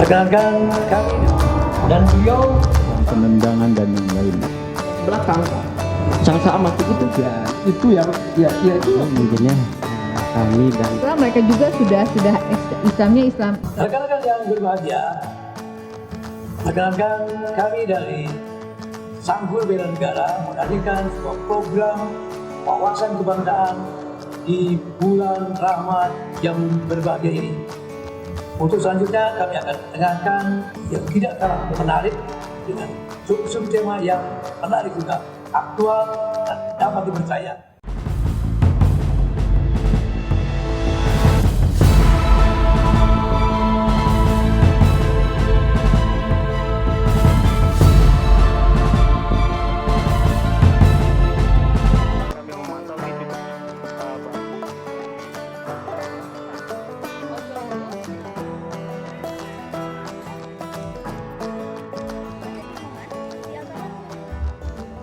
Perkenalkan kami dan beliau penendangan dan yang lain. Belakang sama itu ya, itu yang itu Mungkinnya kami dan Setelah mereka juga sudah Islamnya Islam. rekan-rekan yang berbahagia. Perkenalkan kami dari Sanggul Bela Negara menghadirkan sebuah program wawasan kebangsaan di bulan Rahmat yang berbahagia ini. Untuk selanjutnya kami akan dengarkan yang tidak kalah menarik dengan sub-tema yang menarik juga, aktual dan dapat dipercaya.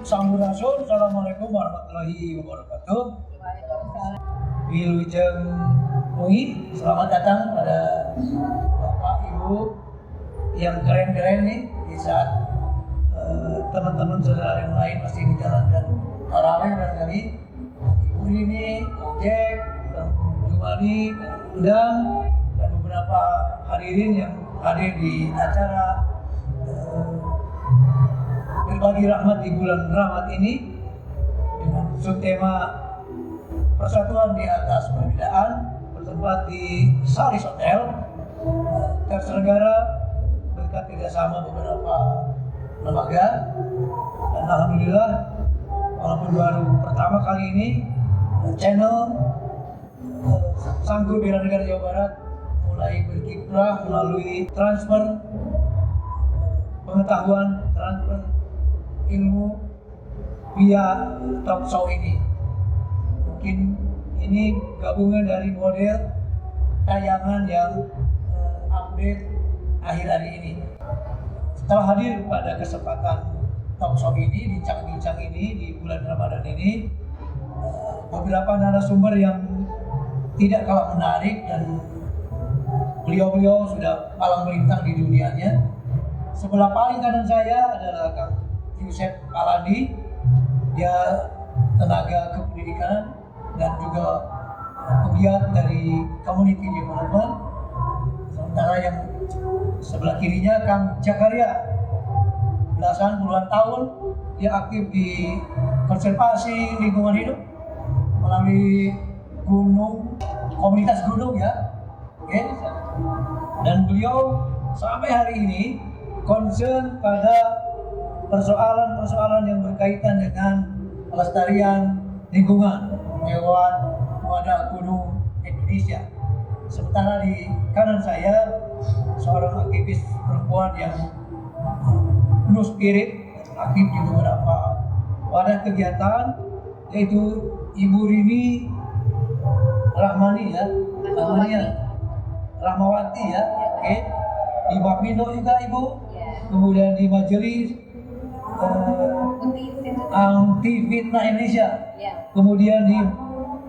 Sampurasun, Assalamualaikum warahmatullahi wabarakatuh. Wilujeng Mui, selamat datang pada Bapak Ibu yang keren-keren nih di saat teman-teman saudara yang lain masih menjalankan tarawih barangkali. Ibu ini, Jack, Kang Jumadi, Kang Undang, dan beberapa hadirin yang hadir di acara berbagi rahmat di bulan Rahmat ini dengan subtema persatuan di atas perbedaan, bertempat di Salis Hotel, terselenggara berkat kerjasama beberapa lembaga. Dan alhamdulillah walaupun baru pertama kali ini channel Sanggul Bela Negara Jawa Barat mulai berkiprah melalui transfer pengetahuan, transfer ilmu via talk show ini. Mungkin ini gabungan dari model tayangan yang update akhir hari ini. Setelah hadir pada kesempatan talk show ini, bincang-bincang ini di bulan Ramadan ini, beberapa narasumber yang tidak kalah menarik dan beliau-beliau sudah malang melintang di dunianya. Sebelah paling kanan saya adalah Kang Yusef Aladi, dia tenaga kependidikan dan juga pegiat dari community development. Sementara yang sebelah kirinya Kang Jakaria, belasan puluhan tahun dia aktif di konservasi lingkungan hidup melalui gunung, komunitas gunung ya, oke. Dan beliau sampai hari ini concern pada persoalan-persoalan yang berkaitan dengan pelestarian lingkungan, hewan, wadah gunung Indonesia. Sementara di kanan saya seorang aktivis perempuan yang penuh spirit, aktif di beberapa wadah kegiatan, yaitu Ibu Rini Rahmani ya, Rahmawati ya, oke. Di Bapindo juga Ibu, kemudian di majelis Anti Fitnah Indonesia, kemudian di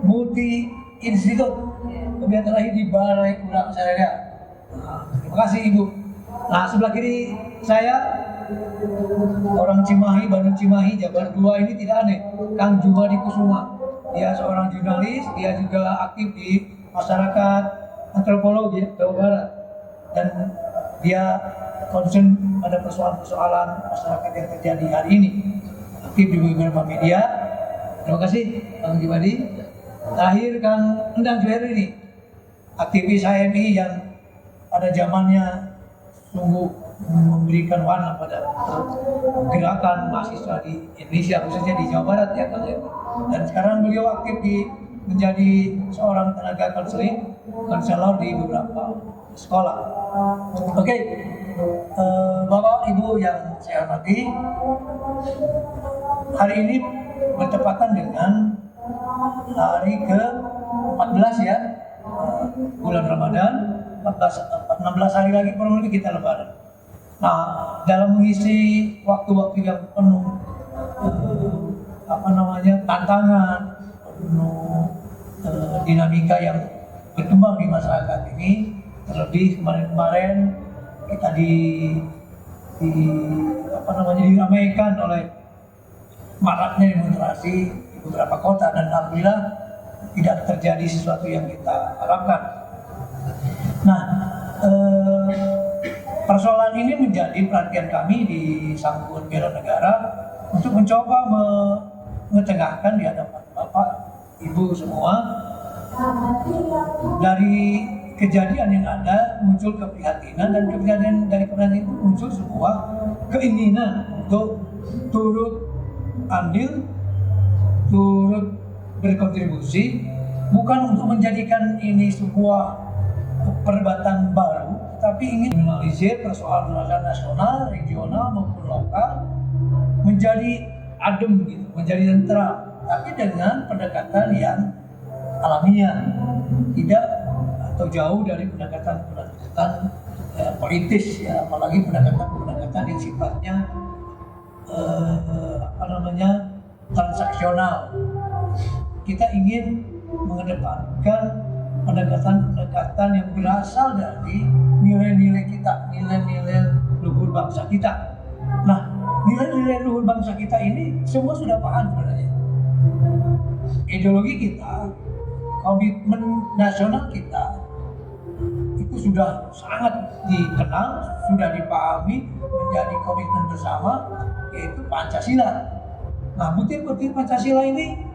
Multi Institute, kemudian terakhir di Balai Urang Syariah. Terima kasih Ibu. Nah, sebelah kiri saya orang Cimahi, Bandung Cimahi, Jabar 2 ini tidak aneh, Kang Jumadi Kusuma. Dia seorang jurnalis, dia juga aktif di masyarakat antropologi Jawa Barat, dan dia concern pada persoalan-persoalan masyarakat yang terjadi hari ini, aktif di beberapa media. Terima kasih Kang Jumadi. Terakhir Kang Endang Suherli ini, aktivis HMI yang pada zamannya sungguh memberikan warna pada gerakan mahasiswa di Indonesia, khususnya di Jawa Barat ya Kang. Dan sekarang beliau aktif menjadi seorang tenaga konselor di beberapa sekolah. Oke. Bapak Ibu yang saya hormati, hari ini bertepatan dengan hari ke-14 ya, bulan Ramadan, 16 hari lagi kurang lebih kita lebaran. Nah, dalam mengisi waktu-waktu yang penuh tantangan, penuh dinamika yang berkembang di masyarakat ini, terlebih kemarin-kemarin kita diramaikan oleh maraknya demonstrasi di beberapa kota, dan alhamdulillah tidak terjadi sesuatu yang kita harapkan. Nah, persoalan ini menjadi perhatian kami di Sangguan Bela Negara untuk mencoba mengetengahkan di hadapan Bapak, Ibu semua. Dari kejadian yang ada muncul keprihatinan, dan dari keprihatinan itu muncul sebuah keinginan untuk turut andil, turut berkontribusi, bukan untuk menjadikan ini sebuah perdebatan baru, tapi ingin menganalisis persoalan nasional, regional maupun lokal menjadi adem gitu, menjadi tentram, tapi dengan pendekatan yang alamiah, tidak atau jauh dari pendekatan politis ya, apalagi pendekatan yang sifatnya transaksional. Kita ingin mengedepankan pendekatan yang berasal dari nilai-nilai kita, nilai-nilai luhur bangsa kita. Nah, nilai-nilai luhur bangsa kita ini semua sudah paham sebenarnya. Ideologi kita, komitmen nasional kita itu sudah sangat dikenal, sudah dipahami, menjadi komitmen bersama, yaitu Pancasila. Nah, butir-butir Pancasila ini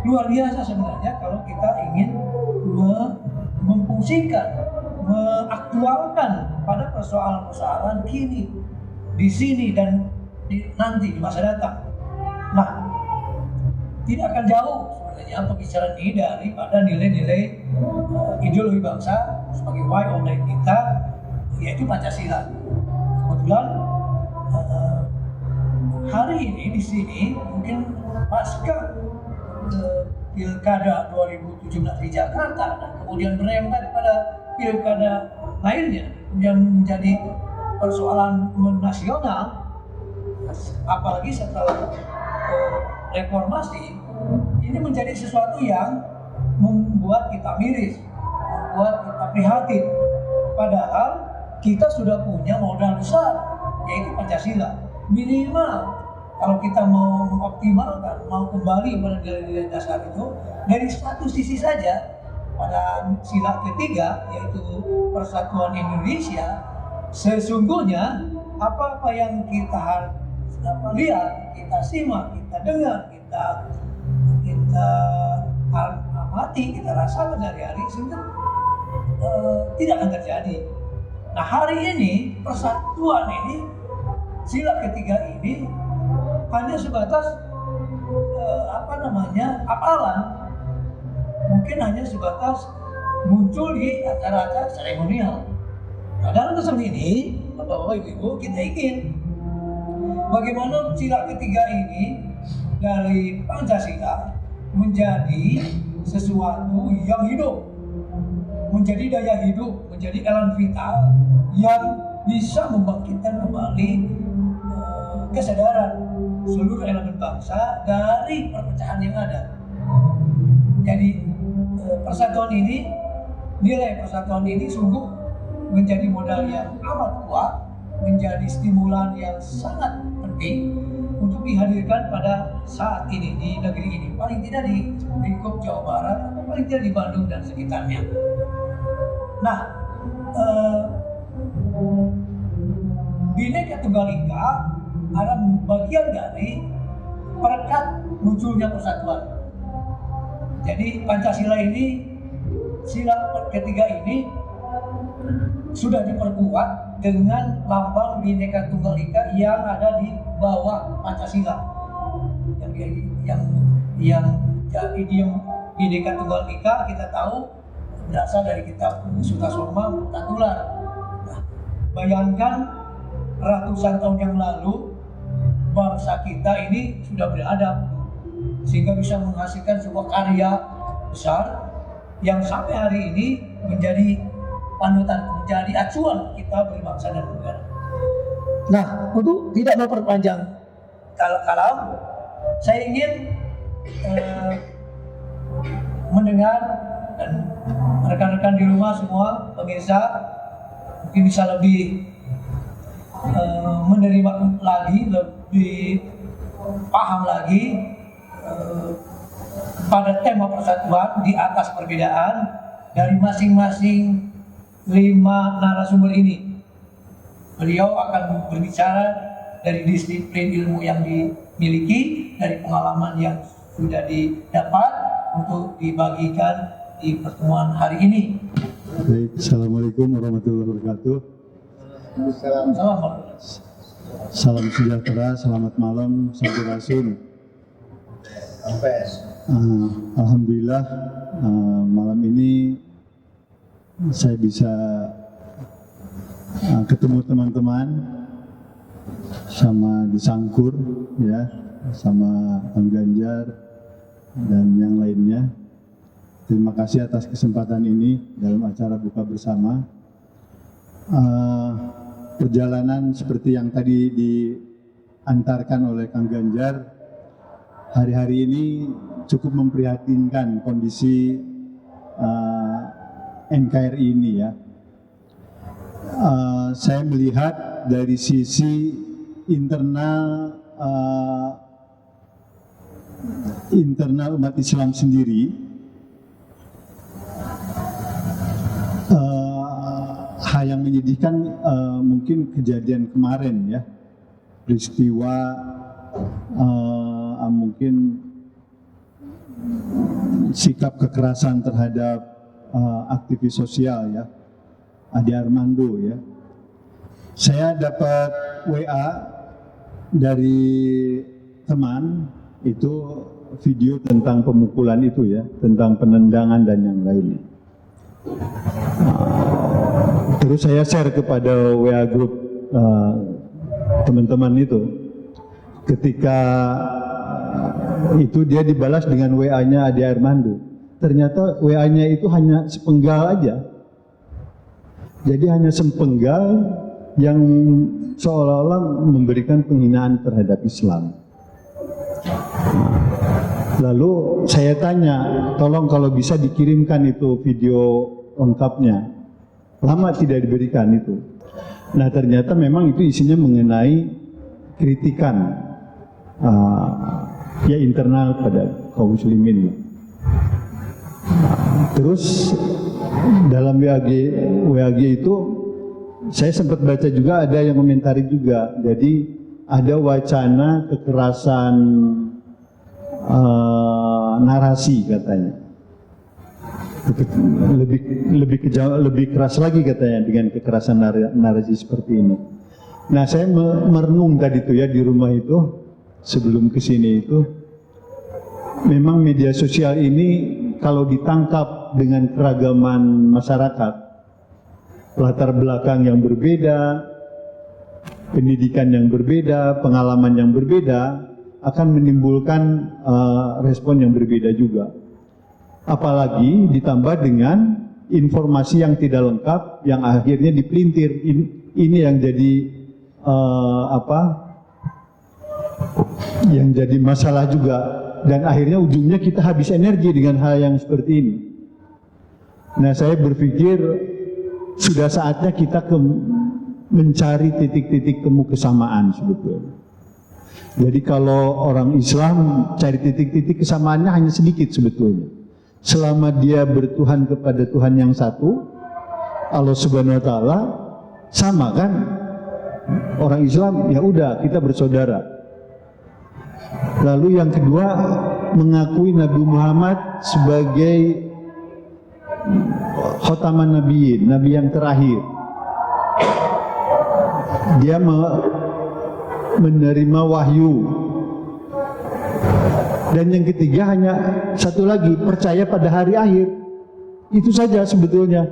luar biasa sebenarnya kalau kita ingin memfungsikan, mengaktualkan pada persoalan-persoalan kini, di sini dan nanti di masa datang. Nah, tidak akan jauh sebenarnya pembicaraan ini daripada nilai-nilai ideologi bangsa sebagai why of life kita, yaitu Pancasila. Kebetulan hari ini di sini mungkin pasca pilkada 2017 di Jakarta dan kemudian berempat pada pilkada lainnya yang menjadi persoalan nasional, apalagi setelah reformasi, ini menjadi sesuatu yang membuat kita miris, membuat kita prihatin. Padahal kita sudah punya modal besar, yaitu Pancasila. Minimal kalau kita mau mengoptimalkan, mau kembali pada nilai-nilai dasar itu, dari satu sisi saja, pada sila ketiga, yaitu Persatuan Indonesia, sesungguhnya apa-apa yang kita lihat, kita simak, kita dengar, kita amati, kita rasakan sehari-hari, sebenarnya tidak akan terjadi. Nah, hari ini persatuan ini, sila ketiga ini hanya sebatas apalan, mungkin hanya sebatas muncul di acara-acara seremonial. Nah, dalam kesempatan ini, Bapak-bapak, Ibu-ibu, kita ingin bagaimana sila ketiga ini dari Pancasila menjadi sesuatu yang hidup, menjadi daya hidup, menjadi elan vital yang bisa membangkitkan kembali kesadaran seluruh elemen bangsa dari perpecahan yang ada. Jadi persatuan ini, nilai persatuan ini sungguh menjadi modal yang amat kuat, menjadi stimulan yang sangat penting untuk dihadirkan pada saat ini di negeri ini, paling tidak di lingkup Jawa Barat atau paling tidak di Bandung dan sekitarnya. Nah, Bhinneka Tunggal Ika adalah bagian dari perekat munculnya persatuan. Jadi Pancasila ini, sila ketiga ini sudah diperkuat dengan lambang Bhinneka Tunggal Ika yang ada di bawah Pancasila. Yang idiom Bhinneka Tunggal Ika kita tahu berasal dari kitab Sutasoma Mutatular. Nah, bayangkan ratusan tahun yang lalu bangsa kita ini sudah beradab sehingga bisa menghasilkan sebuah karya besar yang sampai hari ini menjadi panutan, menjadi acuan kita berbangsa dan negara. Nah, untuk tidak memperpanjang kalam, saya ingin mendengar dan rekan-rekan di rumah semua pemirsa mungkin bisa lebih menerima lagi, lebih paham lagi pada tema persatuan di atas perbedaan dari masing-masing 5 narasumber ini. Beliau akan berbicara dari disiplin ilmu yang dimiliki, dari pengalaman yang sudah didapat untuk dibagikan di pertemuan hari ini. Baik, Assalamualaikum warahmatullahi wabarakatuh. Salam sejahtera, selamat malam, Sampurasun. Alhamdulillah, malam ini saya bisa ketemu teman-teman sama disangkur, ya, sama Bang Ganjar dan yang lainnya. Terima kasih atas kesempatan ini dalam acara buka bersama. Perjalanan seperti yang tadi diantarkan oleh Kang Ganjar, hari-hari ini cukup memprihatinkan kondisi NKRI ini, ya. Saya melihat dari sisi internal umat Islam sendiri, hal yang menyedihkan mungkin kejadian kemarin, ya, peristiwa mungkin sikap kekerasan terhadap aktivis sosial, ya, Ade Armando, ya. Saya dapat WA dari teman itu video tentang pemukulan itu, ya, tentang penendangan dan yang lainnya. Terus saya share kepada WA grup teman-teman itu. Ketika itu dia dibalas dengan WA-nya Ade Armando. Ternyata WA-nya itu hanya sepenggal aja. Jadi hanya sepenggal yang seolah-olah memberikan penghinaan terhadap Islam. Lalu saya tanya, tolong kalau bisa dikirimkan itu video lengkapnya. Lama tidak diberikan itu. Nah, ternyata memang itu isinya mengenai kritikan ya internal pada kaum muslimin. Terus dalam WAG itu saya sempat baca juga, ada yang komentari juga. Jadi ada wacana kekerasan narasi katanya. Lebih keras lagi katanya dengan kekerasan narasi seperti ini. Nah, saya merenung tadi itu, ya, di rumah itu sebelum kesini itu, memang media sosial ini kalau ditangkap dengan keragaman masyarakat, latar belakang yang berbeda, pendidikan yang berbeda, pengalaman yang berbeda, akan menimbulkan respon yang berbeda juga. Apalagi ditambah dengan informasi yang tidak lengkap, yang akhirnya dipelintir. Ini yang jadi yang jadi masalah juga, dan akhirnya ujungnya kita habis energi dengan hal yang seperti ini. Nah, saya berpikir sudah saatnya kita mencari titik-titik temu kesamaan sebetulnya. Jadi kalau orang Islam cari titik-titik kesamaannya hanya sedikit sebetulnya. Selama dia bertuhan kepada Tuhan yang satu, Allah Subhanahu wa taala, sama kan? Orang Islam, ya udah, kita bersaudara. Lalu yang kedua, mengakui Nabi Muhammad sebagai khotaman nabiyyin, nabi yang terakhir. Dia menerima wahyu. Dan yang ketiga hanya satu lagi, percaya pada hari akhir. Itu saja sebetulnya.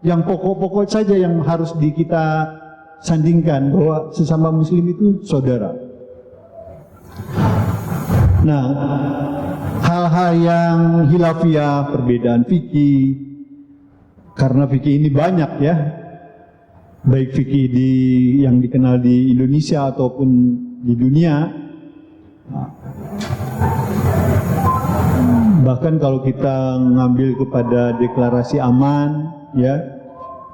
Yang pokok-pokok saja yang harus kita sandingkan, bahwa sesama muslim itu saudara. Nah, hal-hal yang hilafiyah, perbedaan fikih, karena fikih ini banyak, ya, baik fikih yang dikenal di Indonesia ataupun di dunia. Bahkan kalau kita ngambil kepada deklarasi aman, ya,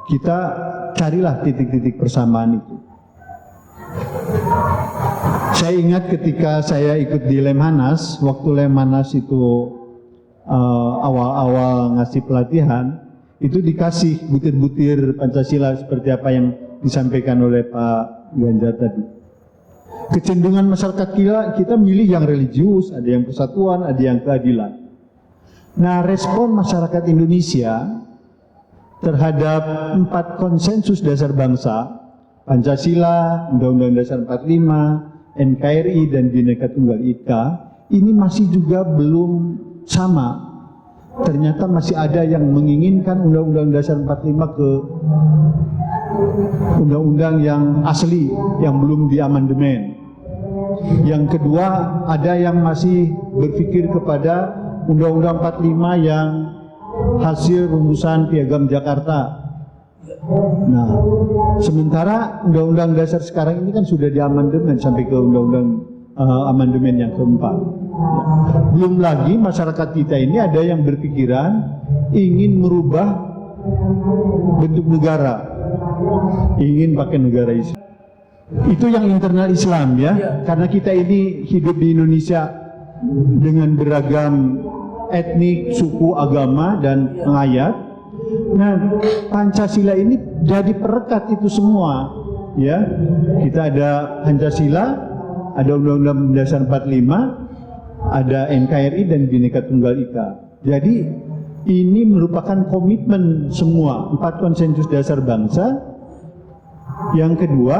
kita carilah titik-titik persamaan itu. Saya ingat ketika saya ikut di Lemhanas, waktu Lemhanas itu awal-awal ngasih pelatihan, itu dikasih butir-butir Pancasila seperti apa yang disampaikan oleh Pak Ganjar tadi. Kecenderungan masyarakat kita milih yang religius, ada yang persatuan, ada yang keadilan. Nah, respon masyarakat Indonesia terhadap 4 konsensus dasar bangsa, Pancasila, Undang-Undang Dasar 45, NKRI dan Bhinneka Tunggal Ika, ini masih juga belum sama. Ternyata masih ada yang menginginkan Undang-Undang Dasar 45 ke undang-undang yang asli, yang belum diamandemen. Yang kedua, ada yang masih berpikir kepada Undang-Undang 45 yang hasil rumusan Piagam Jakarta. Nah, sementara Undang-Undang Dasar sekarang ini kan sudah diamandemen sampai ke Undang-Undang amandemen yang keempat. Belum lagi masyarakat kita ini ada yang berpikiran ingin merubah bentuk negara, ingin pakai negara Islam. Itu yang internal Islam ya, karena kita ini hidup di Indonesia dengan beragam etnik, suku, agama dan pengayat. Nah, Pancasila ini jadi perekat itu semua, ya. Kita ada Pancasila, ada Undang-Undang Dasar 45, ada NKRI dan Bhinneka Tunggal Ika. Jadi ini merupakan komitmen semua 4 konsensus dasar bangsa. Yang kedua,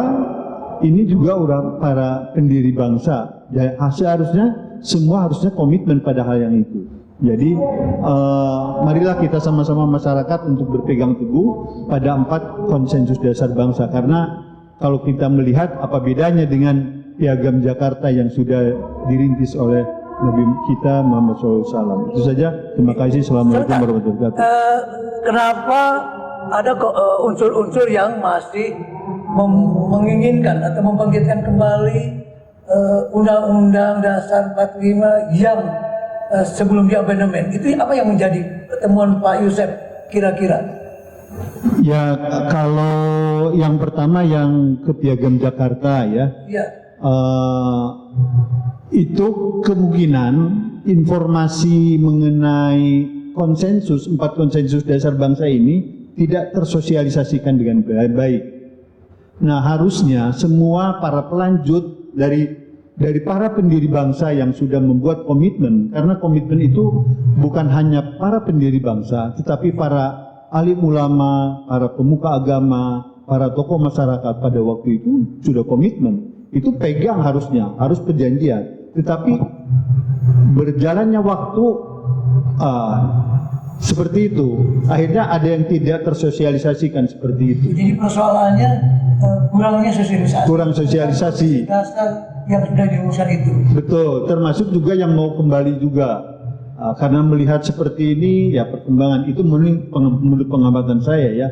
ini juga para pendiri bangsa. Seharusnya semua harusnya komitmen pada hal yang itu. Jadi marilah kita sama-sama masyarakat untuk berpegang teguh pada 4 konsensus dasar bangsa, karena kalau kita melihat apa bedanya dengan Piagam Jakarta yang sudah dirintis oleh Nabi kita Muhammad SAW. Itu saja. Terima kasih. Assalamualaikum warahmatullahi wabarakatuh. Kenapa ada unsur-unsur yang masih menginginkan atau membangkitkan kembali Undang-Undang Dasar 45 yang sebelum diamandemen? Itu apa yang menjadi pertemuan Pak Yusef kira-kira? Ya, kalau yang pertama yang ke Piagam Jakarta ya, itu kemungkinan informasi mengenai konsensus 4 konsensus dasar bangsa ini tidak tersosialisasikan dengan baik. Nah, harusnya semua para pelanjut dari para pendiri bangsa yang sudah membuat komitmen, karena komitmen itu bukan hanya para pendiri bangsa, tetapi para alim ulama, para pemuka agama, para tokoh masyarakat pada waktu itu sudah komitmen. Itu pegang harusnya, harus perjanjian. Tetapi berjalannya waktu seperti itu, akhirnya ada yang tidak tersosialisasikan seperti itu. Jadi persoalannya kurangnya sosialisasi. Kurang sosialisasi. Dasar yang sudah dirumuskan itu. Betul, termasuk juga yang mau kembali juga. Karena melihat seperti ini, ya perkembangan itu menurut pengamatan saya ya.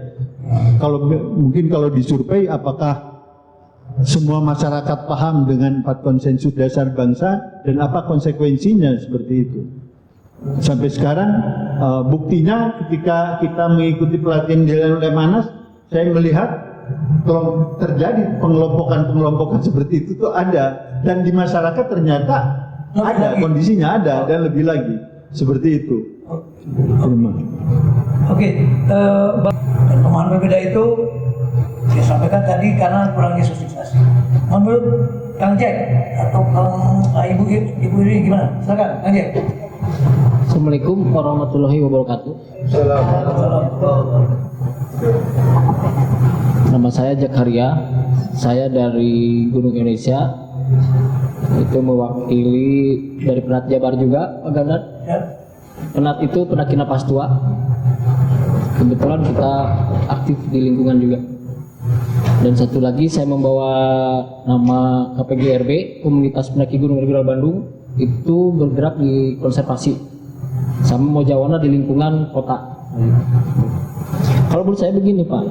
Mungkin kalau disurvei, apakah semua masyarakat paham dengan 4 konsensus dasar bangsa dan apa konsekuensinya seperti itu? Sampai sekarang buktinya ketika kita mengikuti pelatihan di Lemhanas, saya melihat terjadi pengelompokan seperti itu tuh ada, dan di masyarakat ternyata ada, kondisinya ada dan lebih lagi seperti itu. Oke, pemahaman berbeda itu saya sampaikan tadi karena kurangnya sosialisasi. Menurut Kang Jack atau Ibu ini gimana? Silakan Kang Jack. Assalamualaikum warahmatullahi wabarakatuh. Nama saya Jakaria, saya dari Gunung Indonesia, itu mewakili dari Penat Jabar juga, Pak Gandar. Penat itu Penakina Pastua. Kebetulan kita aktif di lingkungan juga. Dan satu lagi saya membawa nama KPGRB, Komunitas Pendaki Gunung Regional Bandung, itu bergerak di konservasi sama Mojawana di lingkungan kota. Kalau menurut saya begini Pak,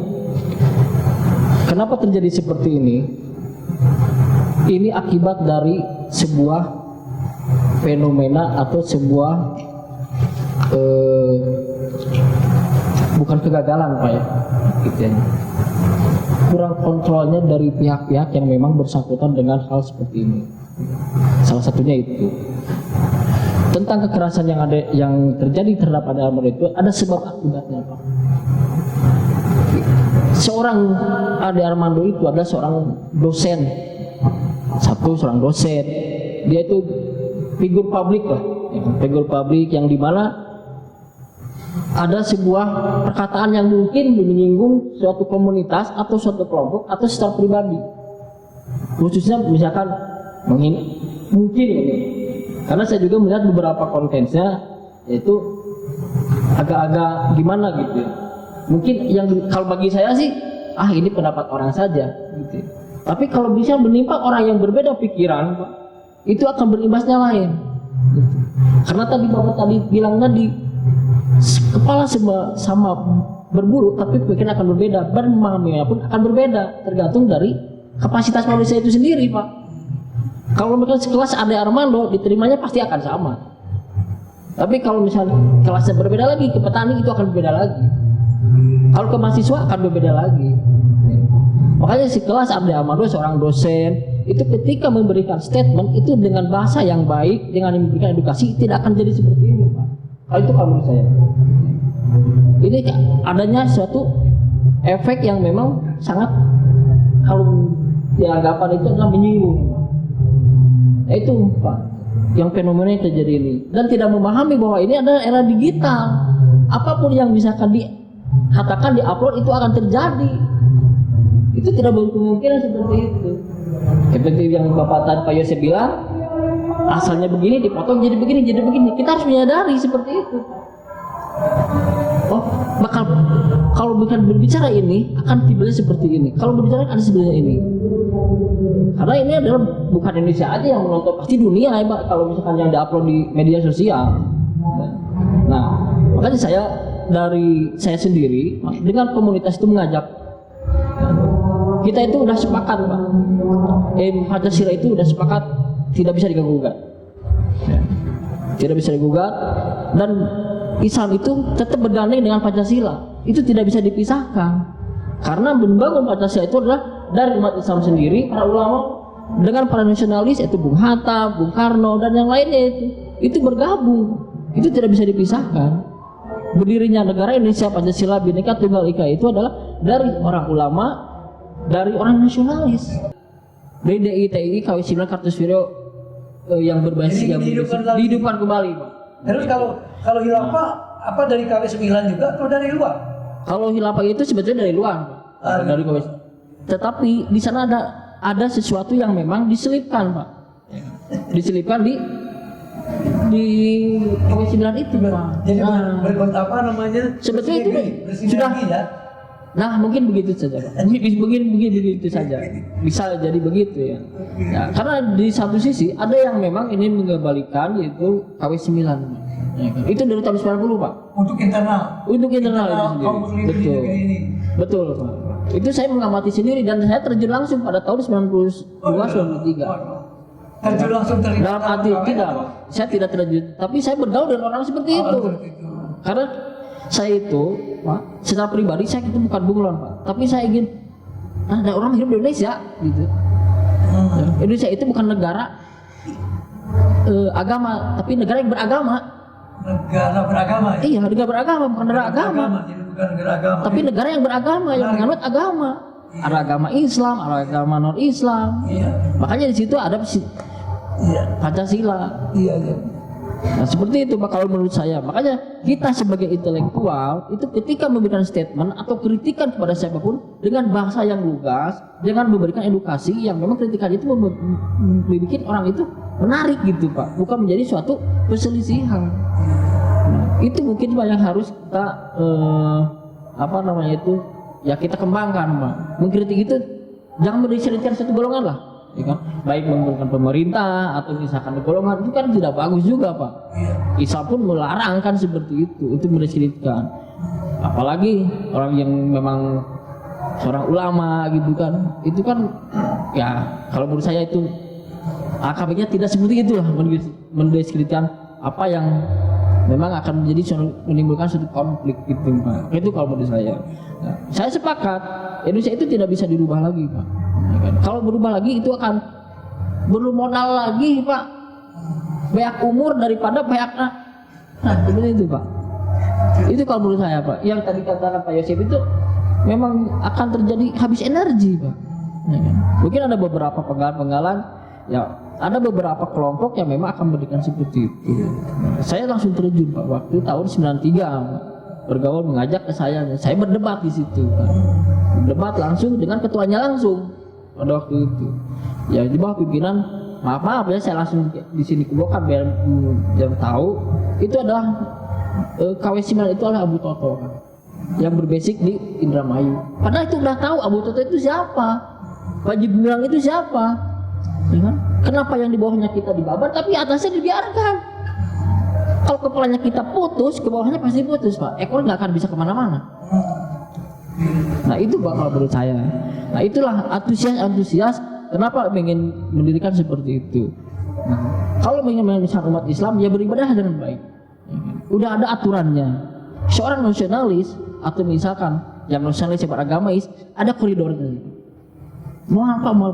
kenapa terjadi seperti ini? Ini akibat dari sebuah fenomena atau sebuah bukan kegagalan Pak ya, gitu ya. kurang kontrolnya dari pihak-pihak yang memang bersangkutan dengan hal seperti ini. Salah satunya itu tentang kekerasan yang terjadi terhadap Ade Armando itu ada sebab akibatnya, Pak. Seorang Ade Armando itu adalah seorang dosen, seorang dosen. Dia itu figur publik lah, figur publik yang dimana ada sebuah perkataan yang mungkin menyinggung suatu komunitas atau suatu kelompok atau secara pribadi, khususnya misalkan mungkin karena saya juga melihat beberapa kontennya itu agak-agak gimana gitu ya. Mungkin yang kalau bagi saya sih ini pendapat orang saja gitu. Tapi kalau bisa menimpa orang yang berbeda pikiran, Pak, itu akan berimbasnya lain gitu. Karena tadi Bapak tadi bilang tadi kepala sama berbulu tapi pikiran akan berbeda, memahaminya pun akan berbeda tergantung dari kapasitas manusia itu sendiri, Pak. Kalau mereka sekelas Ade Armando diterimanya pasti akan sama. Tapi kalau misalnya kelasnya berbeda lagi, ke petani itu akan berbeda lagi. Kalau ke mahasiswa akan berbeda lagi. Makanya sekelas Ade Armando seorang dosen itu ketika memberikan statement itu dengan bahasa yang baik, dengan memberikan edukasi tidak akan jadi seperti ini, Pak. Kalau itu kalau menurut saya. Ini adanya suatu efek yang memang sangat kalau dianggapan itu adalah menyinggung. Itu Pak, yang fenomena yang terjadi ini dan tidak memahami bahwa ini adalah era digital. Apapun yang bisa dikatakan diupload itu akan terjadi. Itu tidak berkemungkinan seperti itu. Seperti yang Bapak tadi Pak Yosef bilang, asalnya begini dipotong jadi begini. Kita harus menyadari seperti itu. Bakal kalau bukan berbicara ini akan tiba seperti ini. Kalau berbicara ada sebenarnya ini. Karena ini adalah bukan Indonesia aja yang menonton, pasti dunia ya Pak. Kalau misalkan yang diupload di media sosial. Nah, makanya dari saya sendiri dengan komunitas itu mengajak. Kita itu udah sepakat, Pak. Pancasila itu udah sepakat tidak bisa diganggu-gugat. Tidak bisa digugat dan Islam itu tetap bergandeng dengan Pancasila. Itu tidak bisa dipisahkan. Karena membangun Pancasila itu adalah dari umat Islam sendiri, para ulama dengan para nasionalis yaitu Bung Hatta, Bung Karno dan yang lainnya itu bergabung. Itu tidak bisa dipisahkan. Berdirinya negara Indonesia Pancasila Bhinneka Tunggal Ika itu adalah dari orang ulama, dari orang nasionalis. DITI KW 9 Kartosuwiryo yang berbasis yang dihidupkan kembali, Pak. Terus kalau hilafah apa dari KW 9 juga atau dari luar? Kalau hilafah itu sebetulnya dari luar, Pak. Dari KW. Tetapi di sana ada sesuatu yang memang diselipkan, Pak. Diselipkan di KW 9 itu, Pak. Jadi berbuat apa namanya? Sebetulnya itu sudah ya? Nah, mungkin begitu saja, Pak. Mungkin begitu saja. Bisa jadi begitu ya. Nah, karena di satu sisi ada yang memang ini mengembalikan yaitu KW 9. Ya, kan? Itu dari tahun 90, Pak. Untuk internal. Untuk internal itu sendiri. Betul. Betul, Pak. Itu saya mengamati sendiri dan saya terjun langsung pada tahun 92 93. Terjun langsung terlibat. Dalam arti tidak, Pak. Saya tidak terjun, tapi saya bergaul dengan orang seperti itu. Karena saya itu, Pak, secara pribadi saya itu bukan bunglon, Pak. Tapi saya ingin ada orang hidup di Indonesia gitu. Indonesia itu bukan negara agama, tapi negara yang beragama. Negara beragama ya? Iya, negara beragama, bukan negara agama. Jadi bukan negara agama. Tapi negara yang beragama, yang menganut agama. Ada agama Islam, ada agama non-Islam. Iya. Makanya di situ ada Pancasila. Iya. Nah, seperti itu Pak kalau menurut saya. Makanya kita sebagai intelektual itu ketika memberikan statement atau kritikan kepada siapapun dengan bahasa yang lugas, dengan memberikan edukasi yang memang kritikan itu membuat orang itu menarik gitu Pak, bukan menjadi suatu perselisihan. Nah, itu mungkin Pak yang harus kita kita kembangkan Pak. Mengkritik itu jangan mendiskreditkan satu golongan lah. Ya kan? Baik menggunakan pemerintah atau misalkan golongan itu kan tidak bagus juga Pak. Islam pun melarang kan seperti itu mendiskreditkan. Apalagi orang yang memang seorang ulama gitu kan, itu kan ya kalau menurut saya itu akabnya tidak seperti itulah mendiskreditkan apa yang memang akan menimbulkan suatu konflik gitu Pak. Itu kalau menurut saya. Nah, saya sepakat Indonesia itu tidak bisa dirubah lagi Pak. Ya kan? Kalau berubah lagi itu akan bermodal lagi Pak. Banyak umur daripada banyak seperti itu Pak. Itu kalau menurut saya Pak. Yang tadi katakan Pak Yosef itu memang akan terjadi habis energi Pak. Ya kan? Mungkin ada beberapa penggalan-penggalan, ya ada beberapa kelompok yang memang akan memberikan seperti itu. Saya langsung terjun Pak waktu tahun 93 Pak. Bergaul mengajak ke saya berdebat di situ Pak. Berdebat langsung dengan ketuanya langsung pada waktu itu. Ya di bawah pimpinan, maaf ya saya langsung di sini kubokan biar tahu itu adalah KW9 itu adalah Abu Toto Pak, yang berbasic di Indramayu. Padahal itu udah tahu Abu Toto itu siapa, Panji Gumilang itu siapa, ya kan? Kenapa yang di bawahnya kita dibabat tapi atasnya dibiarkan? Kalau kepalanya kita putus, ke bawahnya pasti putus Pak. Ekor nggak akan bisa kemana-mana. Nah itu Pak kalau menurut saya. Nah itulah antusias kenapa ingin mendirikan seperti itu. Nah, kalau ingin memisahkan umat Islam ya beribadah dengan baik. Udah ada aturannya. Seorang nasionalis atau misalkan yang nasionalis yang beragamais ada koridornya. Mau apa mau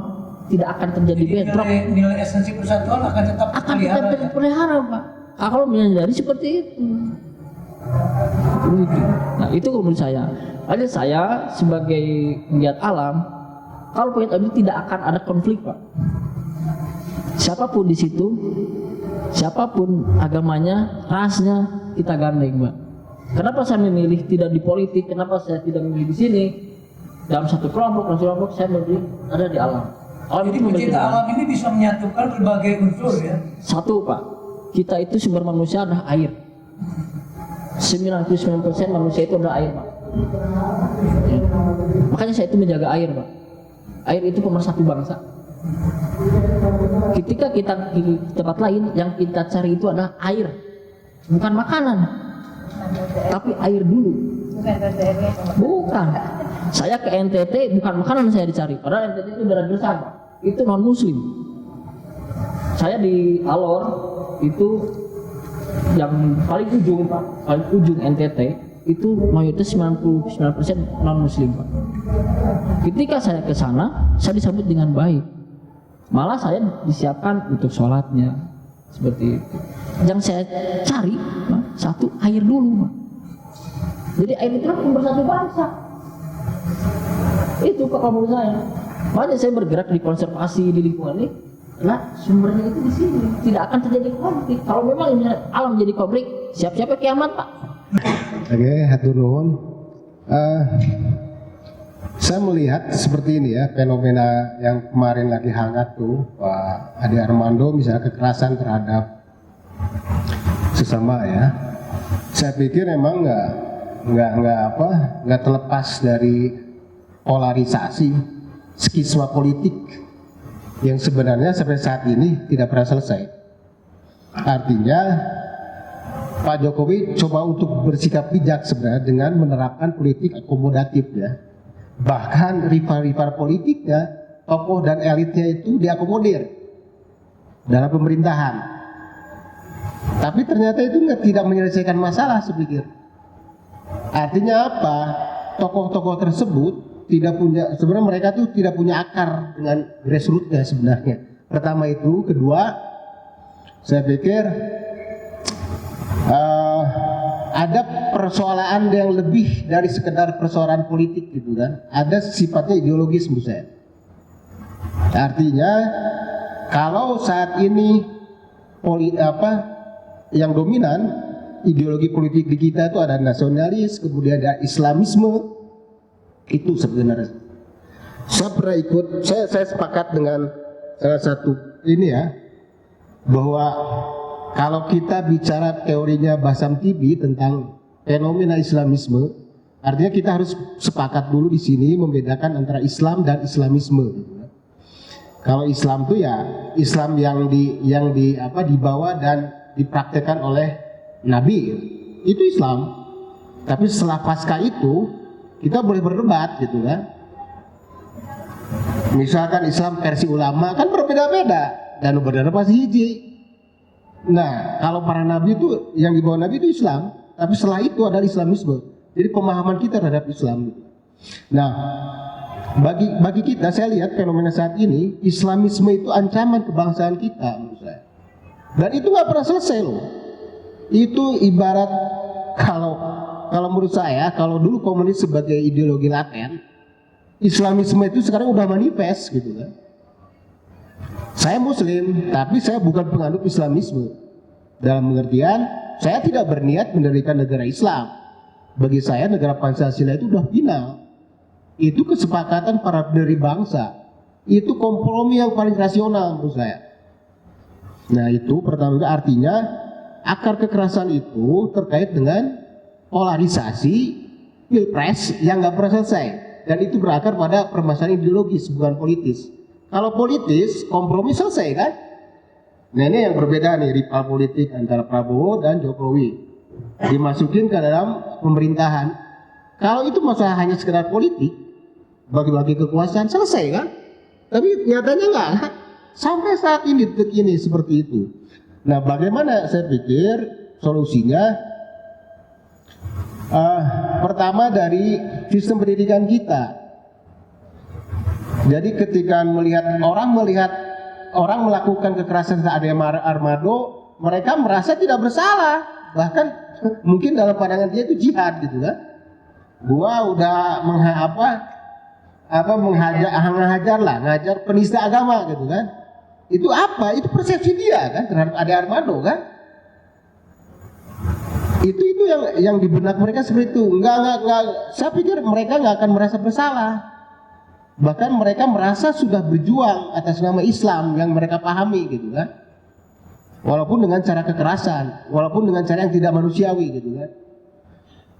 tidak akan terjadi bentrok. Nilai esensi persatuan akan tetap terpelihara Pak. Kalau menyadari seperti itu. Nah itu menurut saya. Ada saya sebagai penggiat alam, kalau penggiat alam tidak akan ada konflik Pak. Siapapun di situ, siapapun agamanya, rasnya kita gandeng Pak. Kenapa saya memilih tidak di politik? Kenapa saya tidak memilih di sini? Dalam satu kelompok, saya memilih ada di alam. Jadi pecinta alam ini bisa menyatukan berbagai unsur ya. Satu Pak, kita itu sumber manusia adalah air. 99% manusia itu adalah air Pak. Ya. Makanya saya itu menjaga air Pak. Air itu pemersatu bangsa. Ketika kita di tempat lain, yang kita cari itu adalah air, bukan makanan, tapi air dulu. Bukan. Saya ke NTT bukan makanan saya dicari. Padahal NTT itu daerah besar Pak. Itu non muslim. Saya di Alor itu yang paling ujung Pak, paling ujung NTT itu mayoritas 99% non muslim Pak. Ketika saya ke sana, saya disambut dengan baik. Malah saya disiapkan untuk sholatnya seperti itu. Yang saya cari Pak, satu air dulu Pak. Jadi air itu kan pemersatu bangsa. Itu Pak kamu saya. Makanya saya bergerak di konservasi di lingkungan ini. Nah sumbernya itu di sini, tidak akan terjadi konflik. Kalau memang alam jadi konflik, siap-siap kiamat Pak. Oke, hatur nuhun. Saya melihat seperti ini ya, fenomena yang kemarin lagi hangat tuh Pak Ade Armando, misalnya kekerasan terhadap sesama ya. Saya pikir memang nggak terlepas dari polarisasi, skisma politik yang sebenarnya sampai saat ini tidak pernah selesai. Artinya Pak Jokowi coba untuk bersikap bijak sebenarnya dengan menerapkan politik akomodatif ya. Bahkan rival-rival politiknya, tokoh dan elitnya itu diakomodir dalam pemerintahan. Tapi ternyata itu tidak menyelesaikan masalah saya pikir. Artinya apa? Tokoh-tokoh tersebut tidak punya, sebenarnya mereka tuh tidak punya akar dengan grassrootsnya sebenarnya. Pertama itu, kedua, saya pikir ada persoalan yang lebih dari sekedar persoalan politik gitu kan. Ada sifatnya ideologis menurut saya. Artinya kalau saat ini yang dominan ideologi politik di kita itu ada nasionalis, kemudian ada Islamisme. Itu sebenarnya saya pernah ikut, saya sepakat dengan salah satu ini ya, bahwa kalau kita bicara teorinya Bassam Tibi tentang fenomena Islamisme, artinya kita harus sepakat dulu di sini membedakan antara Islam dan Islamisme. Kalau Islam itu ya Islam yang dibawa dan dipraktekkan oleh Nabi, itu Islam. Tapi setelah pasca itu kita boleh berdebat gitu kan. Misalkan Islam versi ulama kan berbeda-beda dan berbeda pasti hiji. Nah, kalau para nabi itu yang dibawa nabi itu Islam, tapi setelah itu adalah Islamisme. Jadi pemahaman kita terhadap Islam. Nah, bagi kita, saya lihat fenomena saat ini, Islamisme itu ancaman kebangsaan kita menurut saya. Dan itu nggak pernah selesai loh. Itu ibarat kalau menurut saya, kalau dulu komunis sebagai ideologi laten, Islamisme itu sekarang udah manifest gitu kan. Saya Muslim, tapi saya bukan penganut Islamisme. Dalam pengertian, saya tidak berniat mendirikan negara Islam. Bagi saya negara Pancasila itu udah final. Itu kesepakatan para pendiri bangsa. Itu kompromi yang paling rasional menurut saya. Nah itu pertama artinya akar kekerasan itu terkait dengan polarisasi pilpres yang nggak pernah selesai. Dan itu berakar pada permasalahan ideologis bukan politis. Kalau politis kompromi selesai kan? Nah ini yang berbeda nih rival politik antara Prabowo dan Jokowi. Dimasukin ke dalam pemerintahan. Kalau itu masalah hanya sekedar politik, bagi-bagi kekuasaan selesai kan? Tapi nyatanya enggak. Sampai saat ini detik ini seperti itu. Nah, bagaimana saya pikir solusinya? Pertama dari sistem pendidikan kita. Jadi ketika melihat orang melakukan kekerasan saat ada armado, mereka merasa tidak bersalah. Bahkan mungkin dalam pandangan dia itu jihad gitu kan. Gua udah ngajar penista agama gitu kan. Itu apa? Itu persepsi dia kan terhadap ada armado kan. Itu yang di benak mereka seperti itu. Enggak. Saya pikir mereka nggak akan merasa bersalah. Bahkan mereka merasa sudah berjuang atas nama Islam yang mereka pahami gitu kan. Walaupun dengan cara kekerasan, walaupun dengan cara yang tidak manusiawi gitu kan.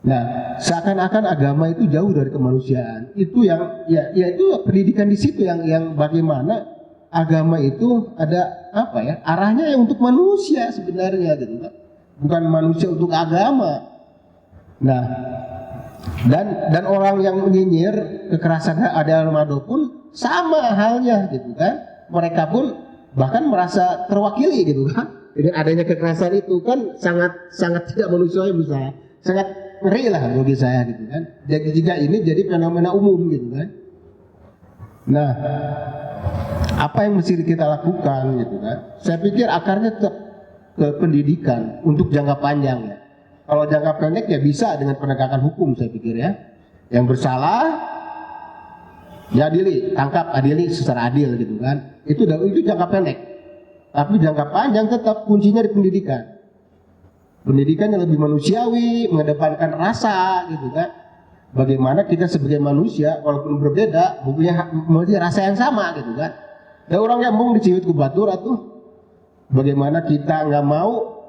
Nah, seakan-akan agama itu jauh dari kemanusiaan. Itu yang itu pendidikan di situ yang bagaimana agama itu ada arahnya yang untuk manusia sebenarnya gitu kan. Bukan manusia untuk agama. Nah, dan orang yang menyinyir kekerasan ada armado pun sama halnya gitu kan. Mereka pun bahkan merasa terwakili gitu kan. Jadi adanya kekerasan itu kan sangat tidak manusiawi menurut saya. Sangat ngeri lah bagi saya gitu kan. Jadi jika ini jadi fenomena umum gitu kan. Nah, apa yang mesti kita lakukan gitu kan? Saya pikir akarnya tetap ke pendidikan untuk jangka panjang ya. Kalau jangka pendek ya bisa dengan penegakan hukum saya pikir ya. Yang bersalah ya adili, tangkap adili secara adil gitu kan. Itu jangka pendek. Tapi jangka panjang tetap kuncinya di pendidikan. Pendidikan yang lebih manusiawi, mengedepankan rasa gitu kan. Bagaimana kita sebagai manusia walaupun berbeda mempunyai rasa yang sama gitu kan. Ada orang yang mau diciwit ku batur atuh. Bagaimana kita nggak mau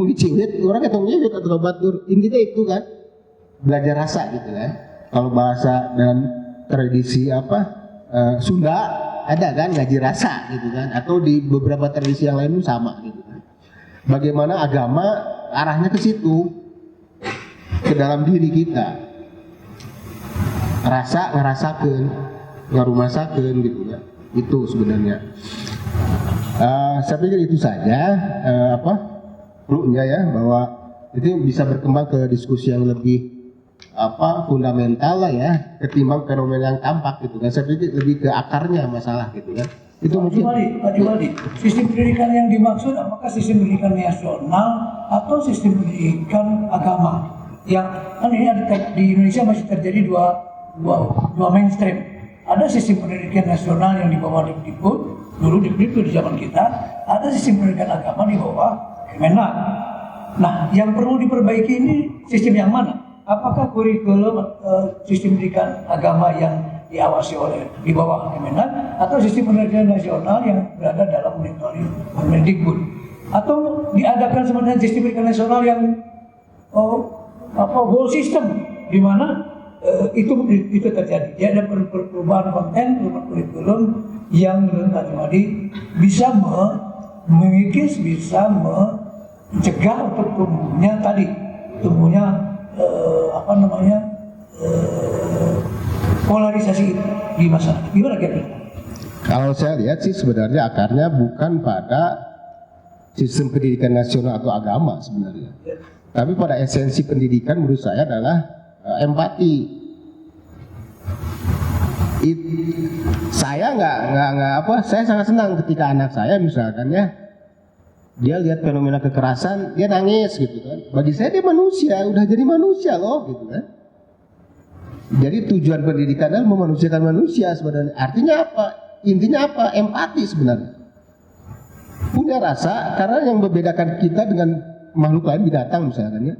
diciwit, orang yang nyiwit atau batur. Intinya itu kan belajar rasa gitu kan. Kalau bahasa dan tradisi Sunda ada kan ngaji rasa gitu kan, atau di beberapa tradisi yang lain pun sama gitu kan. Bagaimana agama arahnya ke situ, ke dalam diri kita, ngerasakan, ngarumasakan gitu kan. Itu sebenarnya. Saya pikir itu saja perlunya ya, bahwa itu bisa berkembang ke diskusi yang lebih fundamental lah ya, ketimbang fenomena yang tampak gitu kan. Saya pikir lebih ke akarnya masalah gitu kan. Itu mungkin. Pak Juwadi, sistem pendidikan yang dimaksud apakah sistem pendidikan nasional atau sistem pendidikan agama? Yang kan ini ada di Indonesia masih terjadi dua mainstream. Ada sistem pendidikan nasional yang di bawah Dikdikbud, dulu Dikdikbud di zaman kita, ada sistem pendidikan agama di bawah Kemenag. Nah, yang perlu diperbaiki ini sistem yang mana? Apakah kurikulum sistem pendidikan agama yang diawasi oleh di bawah Kemenag atau sistem pendidikan nasional yang berada dalam monitoring Kemendikbud, atau diadakan sebenarnya sistem pendidikan nasional yang whole system di mana itu terjadi. Dia ada perubahan konten, perubahan kurikulum yang menurut Pak Juwadi bisa mengikis, bisa mencegah untuk tumbuhnya polarisasi itu di masyarakat. Gimana kira-kira? Kalau saya lihat sih sebenarnya akarnya bukan pada sistem pendidikan nasional atau agama sebenarnya. Tapi pada esensi pendidikan menurut saya adalah empati. Saya saya sangat senang ketika anak saya misalkan ya, dia lihat fenomena kekerasan, dia nangis gitu kan. Bagi saya dia manusia, udah jadi manusia loh gitu kan. Jadi tujuan pendidikan adalah memanusiakan manusia sebenarnya. Artinya apa? Intinya apa? Empati sebenarnya. Punya rasa, karena yang membedakan kita dengan makhluk lain, binatang misalkan ya.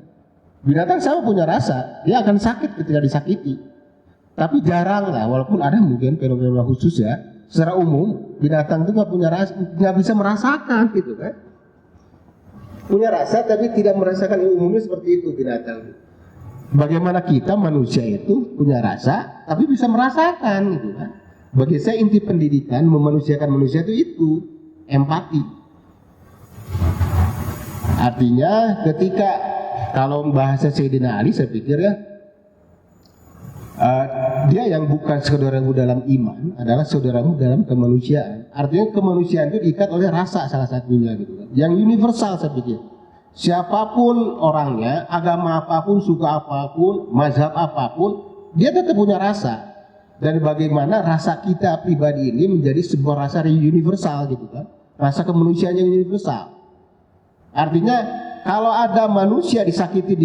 Binatang sama punya rasa, dia akan sakit ketika disakiti. Tapi jarang lah, walaupun ada mungkin fenomena khusus ya. Secara umum binatang itu nggak punya rasa, nggak bisa merasakan gitu kan. Punya rasa tapi tidak merasakan, umumnya seperti itu binatang. Bagaimana kita manusia itu punya rasa tapi bisa merasakan gitu kan. Bagi saya inti pendidikan memanusiakan manusia itu empati. Artinya ketika kalau bahasa Sayyidina Ali saya pikir ya, dia yang bukan saudaramu dalam iman adalah saudaramu dalam kemanusiaan. Artinya kemanusiaan itu diikat oleh rasa salah satunya gitu kan. Yang universal saya pikir. Siapapun orangnya, agama apapun, suku apapun, mazhab apapun, dia tetap punya rasa. Dan bagaimana rasa kita pribadi ini menjadi sebuah rasa universal gitu kan. Rasa kemanusiaan yang universal. Artinya kalau ada manusia disakiti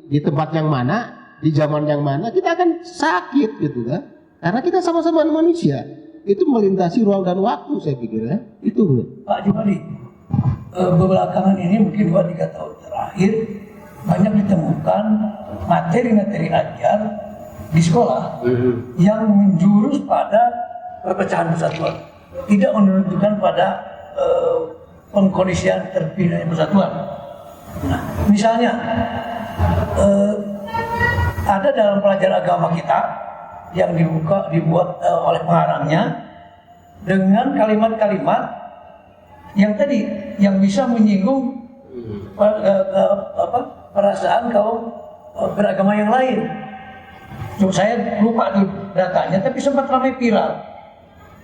di tempat yang mana, di zaman yang mana, kita akan sakit gitu kan. Karena kita sama-sama manusia. Itu melintasi ruang dan waktu saya pikir ya. Itu Pak Jumadi, belakangan ini mungkin 2-3 tahun terakhir banyak ditemukan materi-materi ajar di sekolah yang menjurus pada perpecahan persatuan, tidak menunjukkan pada pengkondisian terpilihnya persatuan. Nah, misalnya ada dalam pelajaran agama kita yang dibuat oleh pengarangnya dengan kalimat-kalimat yang tadi yang bisa menyinggung perasaan kaum beragama yang lain. Cuma saya lupa tuh datanya, tapi sempat ramai viral.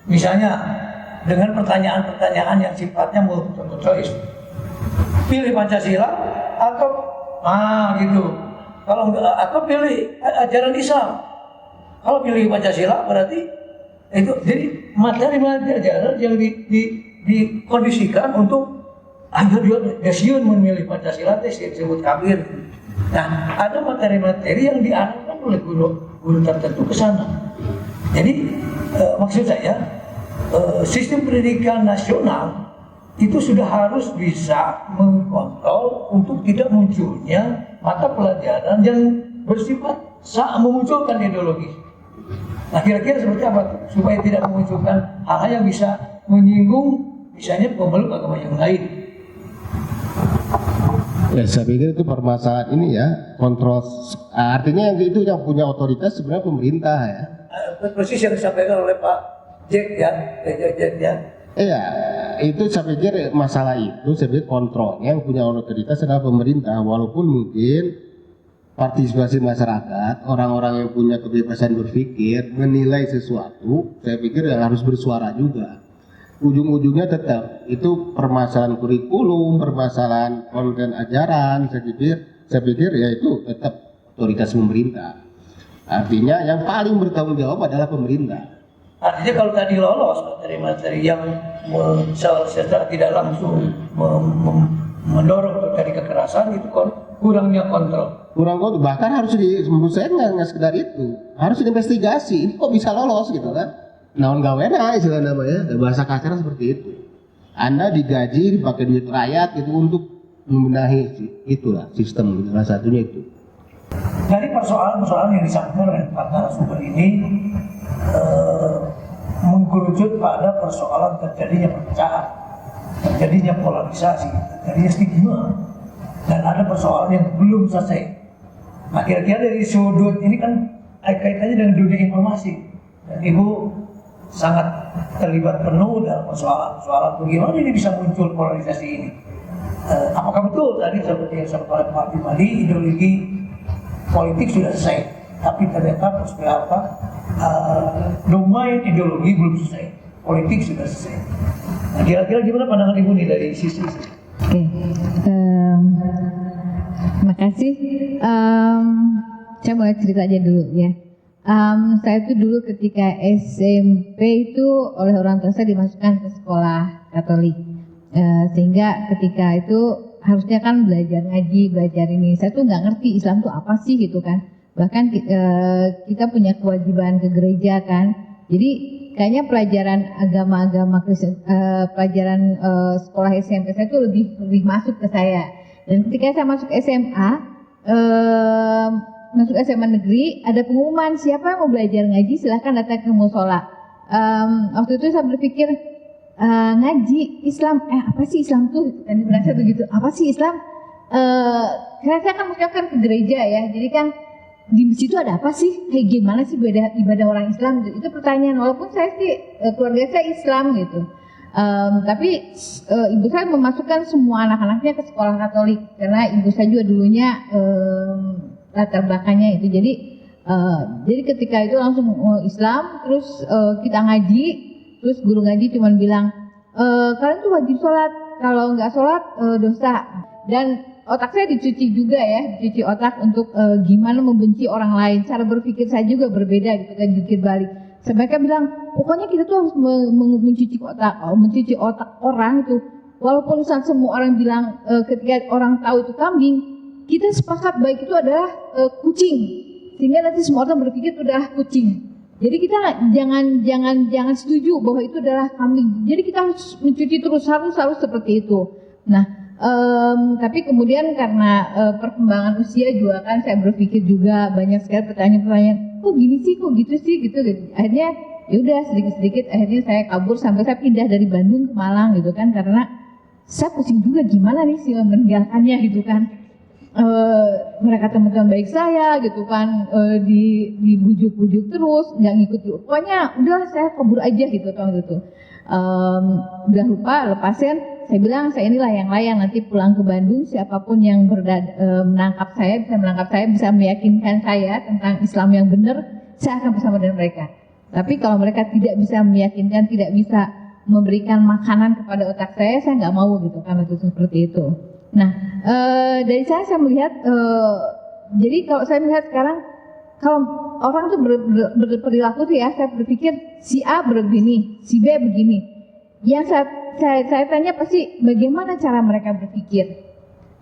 Misalnya dengan pertanyaan-pertanyaan yang sifatnya multiple choice. Pilih Pancasila atau gitu. Kalau enggak, atau pilih ajaran Islam. Kalau pilih Pancasila berarti itu jadi materi-materi ajaran yang dikondisikan untuk agar dia siun memilih Pancasila disebut kafir. Nah, ada materi-materi yang diarahkan oleh guru tertentu ke sana. Jadi maksud saya sistem pendidikan nasional itu sudah harus bisa mengkontrol untuk tidak munculnya mata pelajaran yang bersifat memunculkan ideologi. Nah, kira-kira seperti apa tuh? Supaya tidak memunculkan hal-hal yang bisa menyinggung misalnya pemeluk agama yang lain. Ya, saya pikir itu permasalahan ini ya, kontrol. Artinya yang itu yang punya otoritas sebenarnya pemerintah ya. Persis yang disampaikan oleh Pak Jack ya. Iya, itu saya pikir masalah itu saya pikir kontrol yang punya otoritas adalah pemerintah, walaupun mungkin partisipasi masyarakat, orang-orang yang punya kebebasan berpikir, menilai sesuatu, saya pikir yang harus bersuara juga. Ujung-ujungnya tetap itu permasalahan kurikulum, permasalahan konten ajaran, saya pikir ya itu tetap otoritas pemerintah. Artinya yang paling bertanggung jawab adalah pemerintah. Artinya kalau tadi lolos materi-materi yang secara tidak langsung mendorong terjadi kekerasan, itu kurangnya kontrol. Kurang kontrol, bahkan harus menurut saya nggak sekedar itu, harus diinvestigasi. Ini kok bisa lolos gitu kan? Naon gawena istilah namanya, bahasa kasar seperti itu. Anda digaji, dipakai duit rakyat itu untuk membenahi itulah sistem, salah satunya itu. Dari persoalan-persoalan yang disampaikan oleh Pak narasumber ini mengkerucut pada persoalan terjadinya perpecahan, terjadinya polarisasi, terjadinya stigma, dan ada persoalan yang belum selesai. Nah, kira-kira dari sudut ini kan kaitannya dengan dunia informasi, dan Ibu sangat terlibat penuh dalam persoalan bagaimana ini bisa muncul polarisasi ini. Apakah betul tadi seperti yang disampaikan Pak Jumadi, ideologi politik sudah selesai, tapi ternyata domain ideologi belum selesai, politik sudah selesai. Nah, kira-kira gimana pandangan Ibu nih dari sisi? Oke, makasih. Saya mulai cerita aja dulu ya. Saya tuh dulu ketika SMP itu oleh orang tua saya dimasukkan ke sekolah Katolik, sehingga ketika itu harusnya kan belajar ngaji, belajar ini. Saya tuh nggak ngerti Islam tuh apa sih gitu kan. Bahkan kita punya kewajiban ke gereja kan. Jadi kayaknya pelajaran agama-agama Kristen, pelajaran sekolah SMP saya tuh lebih masuk ke saya. Dan ketika saya masuk SMA, masuk SMA negeri, ada pengumuman siapa yang mau belajar ngaji silahkan datang ke musola. Waktu itu saya berpikir ngaji Islam, apa sih Islam tuh? Dan merasa begitu, apa sih Islam? Karena saya kan maksudnya kan ke gereja ya, jadi kan di situ ada apa sih? Kayak gimana sih ibadah orang Islam? Itu pertanyaan. Walaupun saya sih keluarga saya Islam gitu, tapi ibu saya memasukkan semua anak-anaknya ke sekolah Katolik karena ibu saya juga dulunya latar belakangnya itu. Jadi ketika itu langsung Islam, terus kita ngaji, terus guru ngaji cuma bilang kalian tuh wajib sholat, kalau nggak sholat dosa. Dan otak saya dicuci juga ya, dicuci otak untuk gimana membenci orang lain. Cara berpikir saya juga berbeda gitu kan, jungkir balik. Mereka bilang pokoknya kita tuh harus mencuci otak orang itu. Walaupun saat semua orang bilang ketika orang tahu itu kambing, kita sepakat baik itu adalah kucing, sehingga nanti semua orang berpikir itu adalah kucing. Jadi kita jangan setuju bahwa itu adalah kambing. Jadi kita harus mencuci terus, harus seperti itu. Nah, tapi kemudian karena perkembangan usia juga kan saya berpikir juga banyak sekali pertanyaan-pertanyaan, kok gini sih, kok gitu sih, gitu. Akhirnya yaudah sedikit-sedikit akhirnya saya kabur sampai saya pindah dari Bandung ke Malang gitu kan, karena saya pusing juga gimana nih sih meninggalkannya gitu kan. Mereka teman-teman baik saya gitu kan, dibujuk-bujuk terus, nggak ngikut. Pokoknya udah saya kabur aja gitu tahun itu. Udah lupa, lepasin. Saya bilang saya inilah yang layak nanti pulang ke Bandung, siapapun yang menangkap saya, bisa meyakinkan saya tentang Islam yang benar, saya akan bersama dengan mereka. Tapi kalau mereka tidak bisa meyakinkan, tidak bisa memberikan makanan kepada otak saya nggak mau gitu kan, itu seperti itu. Nah, dari saya melihat, jadi kalau saya melihat sekarang, kalau orang tuh berperilaku tuh ya, saya berpikir si A begini, si B begini. Yang saya tanya pasti bagaimana cara mereka berpikir.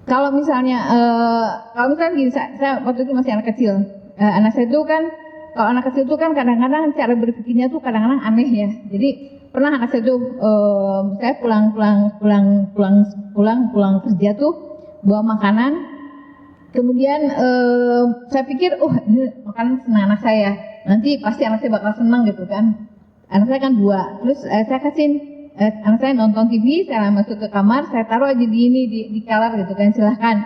Kalau misalnya gini, saya waktu itu masih anak kecil. Anak saya itu kan, kalau anak kecil itu kan kadang-kadang cara berpikirnya tuh kadang-kadang aneh ya. Jadi pernah anak saya tuh, saya pulang kerja tuh bawa makanan, kemudian saya pikir, ini makanan senang anak saya, nanti pasti anak saya bakal senang gitu kan. Anak saya kan 2, terus saya kasih anak saya nonton TV, saya masuk ke kamar, saya taruh aja di kamar gitu kan, silahkan.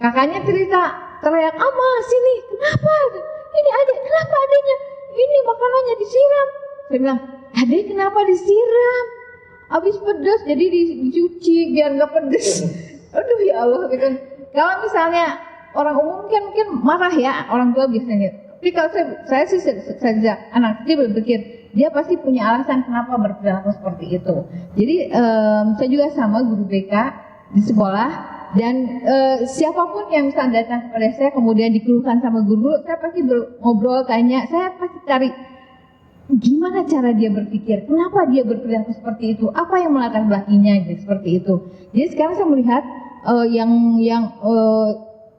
Kakaknya cerita, teriak, "Ama sini, kenapa? Ini adik, kenapa adiknya? Ini makanannya disiram." Saya bilang, "Adik kenapa disiram? Habis pedas jadi dicuci biar nggak pedas." Aduh ya Allah gitu. Kalau misalnya orang umum kan mungkin marah ya, orang tua biasanya. Tapi kalau saya sih anak kecil berpikir dia pasti punya alasan kenapa berperilaku seperti itu. Jadi saya juga sama guru BK di sekolah, dan siapapun yang misalnya datang kepada saya kemudian dikeluhkan sama guru, saya pasti ngobrol, tanya, saya pasti cari gimana cara dia berpikir, kenapa dia berperilaku seperti itu, apa yang melatar belakanginya gitu, seperti itu. Jadi sekarang saya melihat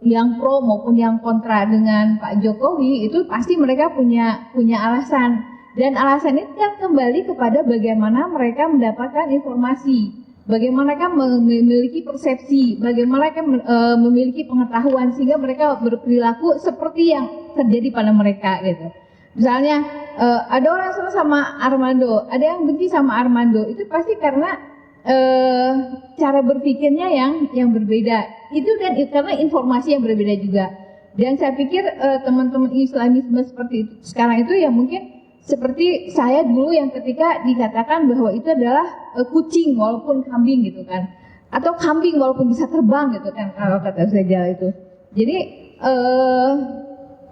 yang pro maupun yang kontra dengan Pak Jokowi itu pasti mereka punya alasan, dan alasan itu kan kembali kepada bagaimana mereka mendapatkan informasi, bagaimana mereka memiliki persepsi, bagaimana mereka memiliki pengetahuan sehingga mereka berperilaku seperti yang terjadi pada mereka gitu. Misalnya ada orang senang sama Armando, ada yang benci sama Armando, itu pasti karena cara berpikirnya yang berbeda. Itu kan karena informasi yang berbeda juga. Dan saya pikir teman-teman Islamisme seperti itu sekarang itu ya mungkin seperti saya dulu yang ketika dikatakan bahwa itu adalah kucing walaupun kambing gitu kan, atau kambing walaupun bisa terbang gitu kan kalau kata saya itu. Jadi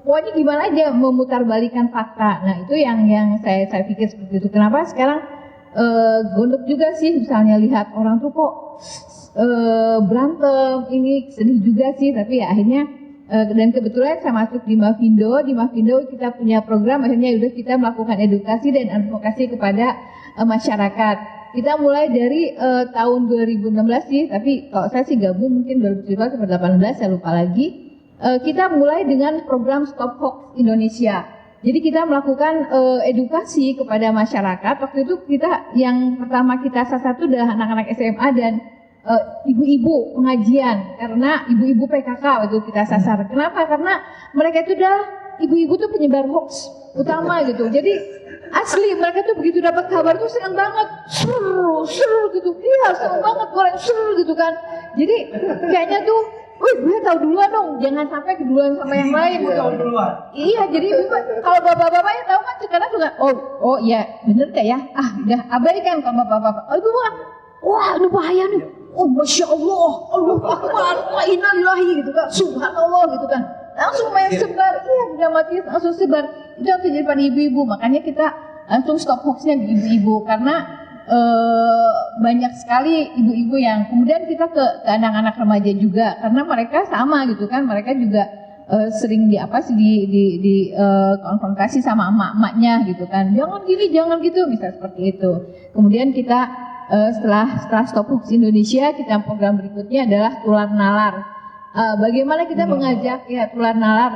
pokoknya gimana aja memutarbalikan fakta. Nah itu yang saya pikir seperti itu. Kenapa sekarang gondok juga sih misalnya lihat orang tuh kok berantem, ini sedih juga sih, tapi ya akhirnya dan kebetulan saya masuk di Mavindo kita punya program, akhirnya udah kita melakukan edukasi dan advokasi kepada masyarakat. Kita mulai dari tahun 2016 sih, tapi kalau saya sih gabung mungkin 2017 atau 2018, saya lupa lagi. Kita mulai dengan program Stop Hoax Indonesia. Jadi kita melakukan edukasi kepada masyarakat. Waktu itu kita yang pertama kita sasar itu adalah anak-anak SMA dan ibu-ibu pengajian, karena ibu-ibu PKK waktu kita sasar. Kenapa? Karena mereka itu adalah ibu-ibu tuh penyebar hoax utama gitu. Jadi asli mereka tuh begitu dapat kabar tuh senang banget, seru gitu. Iya senang banget goreng seru gitu kan. Jadi kayaknya tuh, wih gue tahu duluan dong, jangan sampai keduluan sama yang lain gitu. Iya, jadi kalau bapak-bapak yang tahu kan sekarang juga, oh iya bener gak ya? Ah udah abaikan kalau bapak-bapak. Oh ibu bilang, wah ini bahaya nih. Oh masya Allah, Allahu Akbar, wa inna lillahi gitu kan, subhanallah gitu kan. Langsung main sebar, iya dramatis langsung sebar. Itu yang terjadi pada ibu-ibu, makanya kita langsung stop hoaxnya di ibu-ibu karena banyak sekali ibu-ibu yang kemudian kita ke anak-anak remaja juga karena mereka sama gitu kan, mereka juga sering di konfrontasi sama emak-emaknya gitu kan, jangan gini jangan gitu, bisa seperti itu. Kemudian kita setelah Stop Hoax Indonesia, kita program berikutnya adalah Tular Nalar. Bagaimana kita mengajak ya Tular Nalar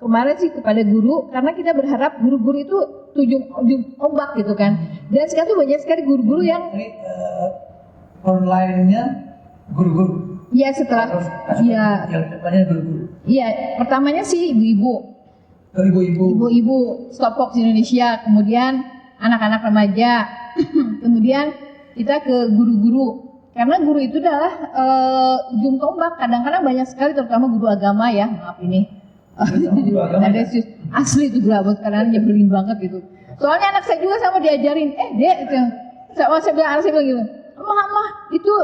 kemarin sih kepada guru, karena kita berharap guru-guru itu ujung ombak gitu kan. Dan sekarang tuh banyak sekali guru-guru yang online-nya guru-guru. Iya setelah iya. Yang depannya guru-guru. Iya, pertamanya sih ibu-ibu. Ibu-ibu Stop Hoax Indonesia, kemudian anak-anak remaja, kemudian kita ke guru-guru. Karena guru itu adalah ujung tombak. Kadang-kadang banyak sekali, terutama guru agama ya, maaf ini. Ada asli itu guru karena nyebelin banget gitu. Soalnya anak saya juga sama diajarin, dek, itu. Saya bilang anak saya bilang gitu, mah itu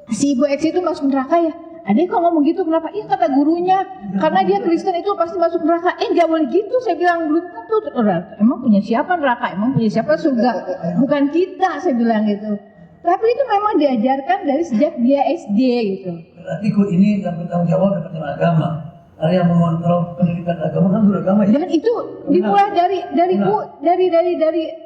si ibu X itu masuk neraka ya. Adek kok ngomong gitu kenapa? Iya kata gurunya, karena dia Kristen itu pasti masuk neraka. Nggak boleh gitu, saya bilang belum tentu. Emang punya siapa neraka? Emang punya siapa surga? Bukan kita, saya bilang gitu. Tapi itu memang diajarkan dari sejak dia SD gitu. Berarti kok ini yang bertanggung jawab Departemen Agama. Karena yang mengontrol pendidikan agama kan guru agama ya. Dan itu dimulai dari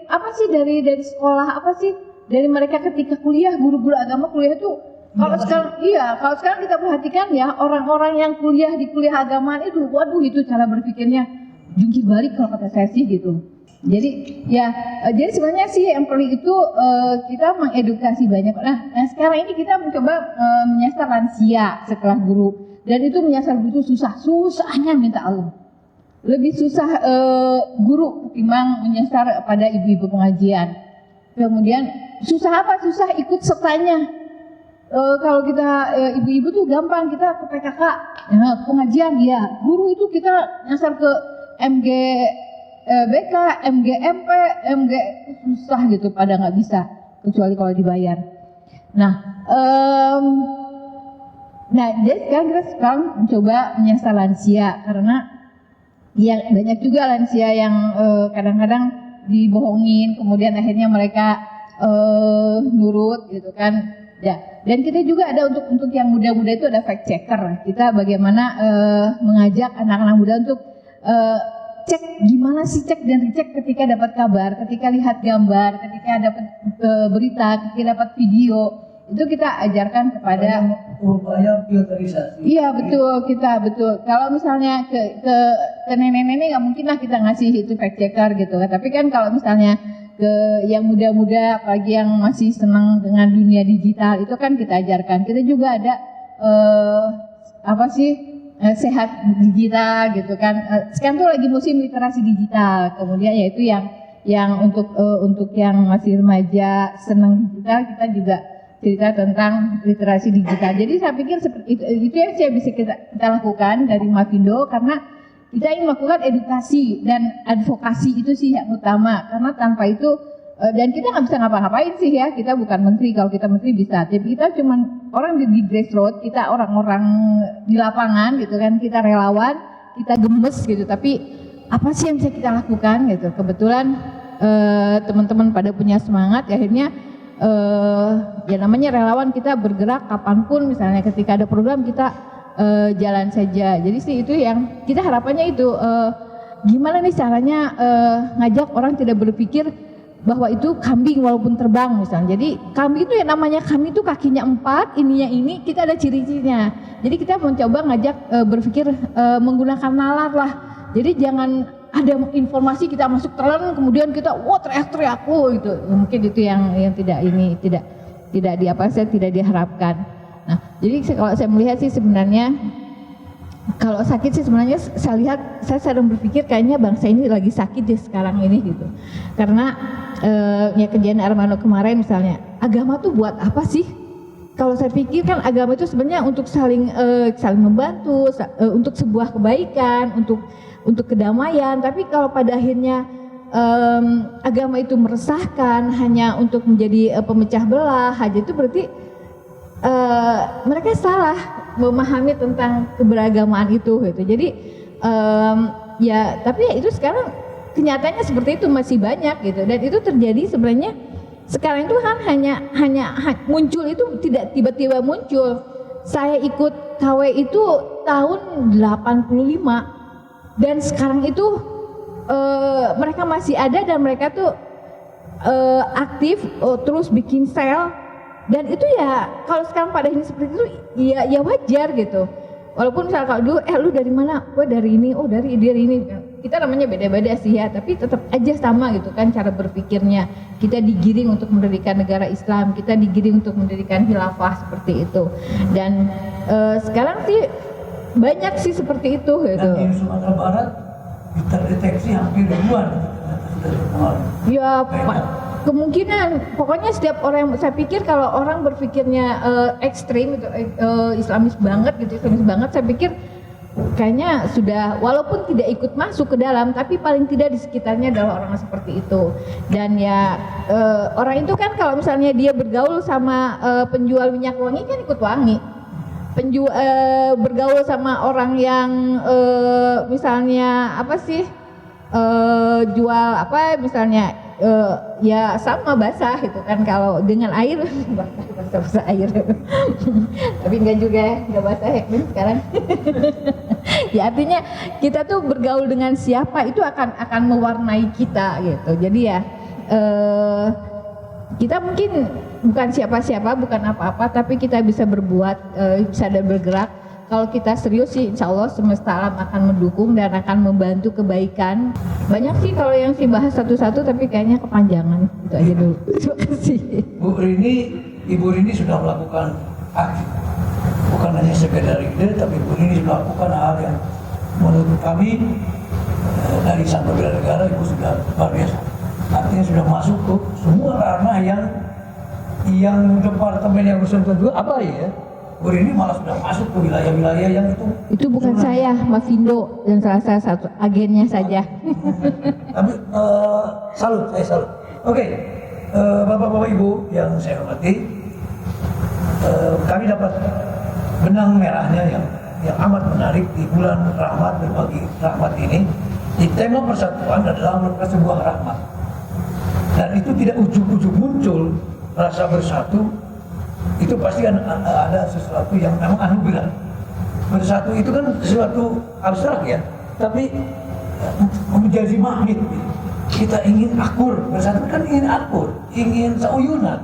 apa sih dari sekolah apa sih? Dari mereka ketika kuliah, guru-guru agama kuliah itu kalau sekarang kita perhatikan ya, orang-orang yang kuliah di kuliah agama itu, waduh itu cara berpikirnya jungkir balik kalau kata saya sih gitu. Jadi jadi sebenarnya sih yang perlu itu kita mengedukasi banyak. Nah sekarang ini kita mencoba menyasar lansia setelah guru, dan itu menyasar guru itu susahnya minta Allah. Lebih susah guru ketimbang menyasar pada ibu-ibu pengajian. Kemudian susah apa? Susah ikut sertanya. Kalau kita ibu-ibu tuh gampang, kita ke PKK, pengajian ya. Guru itu kita nyasar ke MGBK, MGMP, MG susah gitu, pada nggak bisa kecuali kalau dibayar. Jadi sekarang kita mencoba menyasar lansia karena ya banyak juga lansia yang kadang-kadang dibohongin, kemudian akhirnya mereka nurut gitu kan. Ya, dan kita juga ada untuk yang muda-muda itu ada fact checker. Kita bagaimana mengajak anak-anak muda untuk cek gimana sih cek dan recheck ketika dapat kabar, ketika lihat gambar, ketika dapat berita, ketika dapat video. Itu kita ajarkan kepada upaya filterisasi. Iya betul, betul. Kalau misalnya ke nenek-nenek nggak mungkin lah kita ngasih itu fact checker gitu. Tapi kan kalau misalnya ke yang muda-muda, apalagi yang masih senang dengan dunia digital, itu kan kita ajarkan. Kita juga ada sehat digital gitu kan. Sekarang tuh lagi musim literasi digital. Kemudian yaitu yang untuk yang masih remaja senang digital, kita juga cerita tentang literasi digital. Jadi saya pikir seperti itu yang saya bisa kita lakukan dari Mavindo, karena kita ingin melakukan edukasi dan advokasi, itu sih yang utama. Karena tanpa itu, dan kita nggak bisa ngapa-ngapain sih ya, kita bukan menteri. Kalau kita menteri bisa, tapi kita cuman orang di grassroots, kita orang-orang di lapangan gitu kan, kita relawan, kita gemes gitu. Tapi apa sih yang bisa kita lakukan gitu? Kebetulan teman-teman pada punya semangat, akhirnya ya namanya relawan, kita bergerak kapanpun, misalnya ketika ada program kita jalan saja. Jadi sih itu yang kita harapannya itu, gimana nih caranya ngajak orang tidak berpikir bahwa itu kambing walaupun terbang misalnya. Jadi kambing itu yang namanya kambing itu kakinya 4, ininya ini, kita ada ciri-cirinya. Jadi kita mencoba ngajak berpikir menggunakan nalar lah. Jadi jangan ada informasi kita masuk telan kemudian kita wah teriak-teriak gitu. Mungkin itu yang tidak diharapkan. Nah, jadi kalau saya melihat sih sebenarnya kalau sakit sih sebenarnya saya lihat, saya sedang berpikir kayaknya bangsa ini lagi sakit deh sekarang ini gitu. Karena ya kejadian Armando kemarin misalnya, agama tuh buat apa sih? Kalau saya pikir kan agama itu sebenarnya untuk saling membantu, untuk sebuah kebaikan, untuk kedamaian. Tapi kalau pada akhirnya agama itu meresahkan hanya untuk menjadi pemecah belah aja, itu berarti mereka salah memahami tentang keberagamaan itu gitu. Jadi ya tapi ya itu sekarang kenyataannya seperti itu masih banyak gitu, dan itu terjadi sebenarnya sekarang itu kan hanya muncul itu tidak tiba-tiba muncul. Saya ikut KW itu tahun 85 dan sekarang itu mereka masih ada dan mereka tuh aktif terus bikin sel. Dan itu ya kalau sekarang pada ini seperti itu ya wajar gitu. Walaupun misalnya kalau dulu lu dari mana? Gue dari ini, oh dari ini. Kita namanya beda-beda sih ya, tapi tetap aja sama gitu kan cara berpikirnya. Kita digiring untuk mendirikan negara Islam, kita digiring untuk mendirikan khilafah seperti itu. Dan sekarang sih banyak sih seperti itu gitu. Dan di Sumatera Barat terdeteksi hampir ribuan. Ya kemungkinan, pokoknya setiap orang, saya pikir kalau orang berpikirnya ekstrim, Islamis banget gitu, saya pikir kayaknya sudah, walaupun tidak ikut masuk ke dalam, tapi paling tidak di sekitarnya adalah orang seperti itu. Dan ya orang itu kan kalau misalnya dia bergaul sama penjual minyak wangi kan ikut wangi. Bergaul sama orang yang misalnya apa sih jual apa misalnya ya sama basah gitu kan, kalau dengan air basah air tapi enggak juga ya, enggak basah ya kan sekarang. Ya artinya kita tuh bergaul dengan siapa itu akan mewarnai kita gitu. Jadi ya kita mungkin bukan siapa-siapa, bukan apa-apa, tapi kita bisa berbuat, bisa dan bergerak. Kalau kita serius sih insya Allah semesta alam akan mendukung dan akan membantu kebaikan. Banyak sih kalau yang sih bahas satu-satu tapi kayaknya kepanjangan. Itu aja dulu. Terima kasih. Ibu Rini sudah melakukan aksi. Bukan hanya sekedar ide, tapi Ibu Rini sudah melakukan hal yang menurut kami dari Sabta Bela Negara Ibu sudah luar biasa. Artinya sudah masuk ke semua ranah yang departemen yang bersangkutan juga apa ya? Bu Rini malah sudah masuk ke wilayah-wilayah yang itu bukan saya, Mas Vindo dan salah satu agennya saja. Tapi salut, saya salut. Oke, Bapak-bapak Ibu yang saya hormati, kami dapat benang merahnya yang amat menarik di bulan rahmat, berbagi rahmat ini. Di tema persatuan adalah merupakan sebuah rahmat, dan itu tidak ujug-ujug muncul rasa bersatu. Itu pasti ada sesuatu yang memang anugerah. Bersatu itu kan sesuatu abstrak ya, tapi menjadi magnet. Kita ingin akur, bersatu kan ingin akur, ingin sauyunan.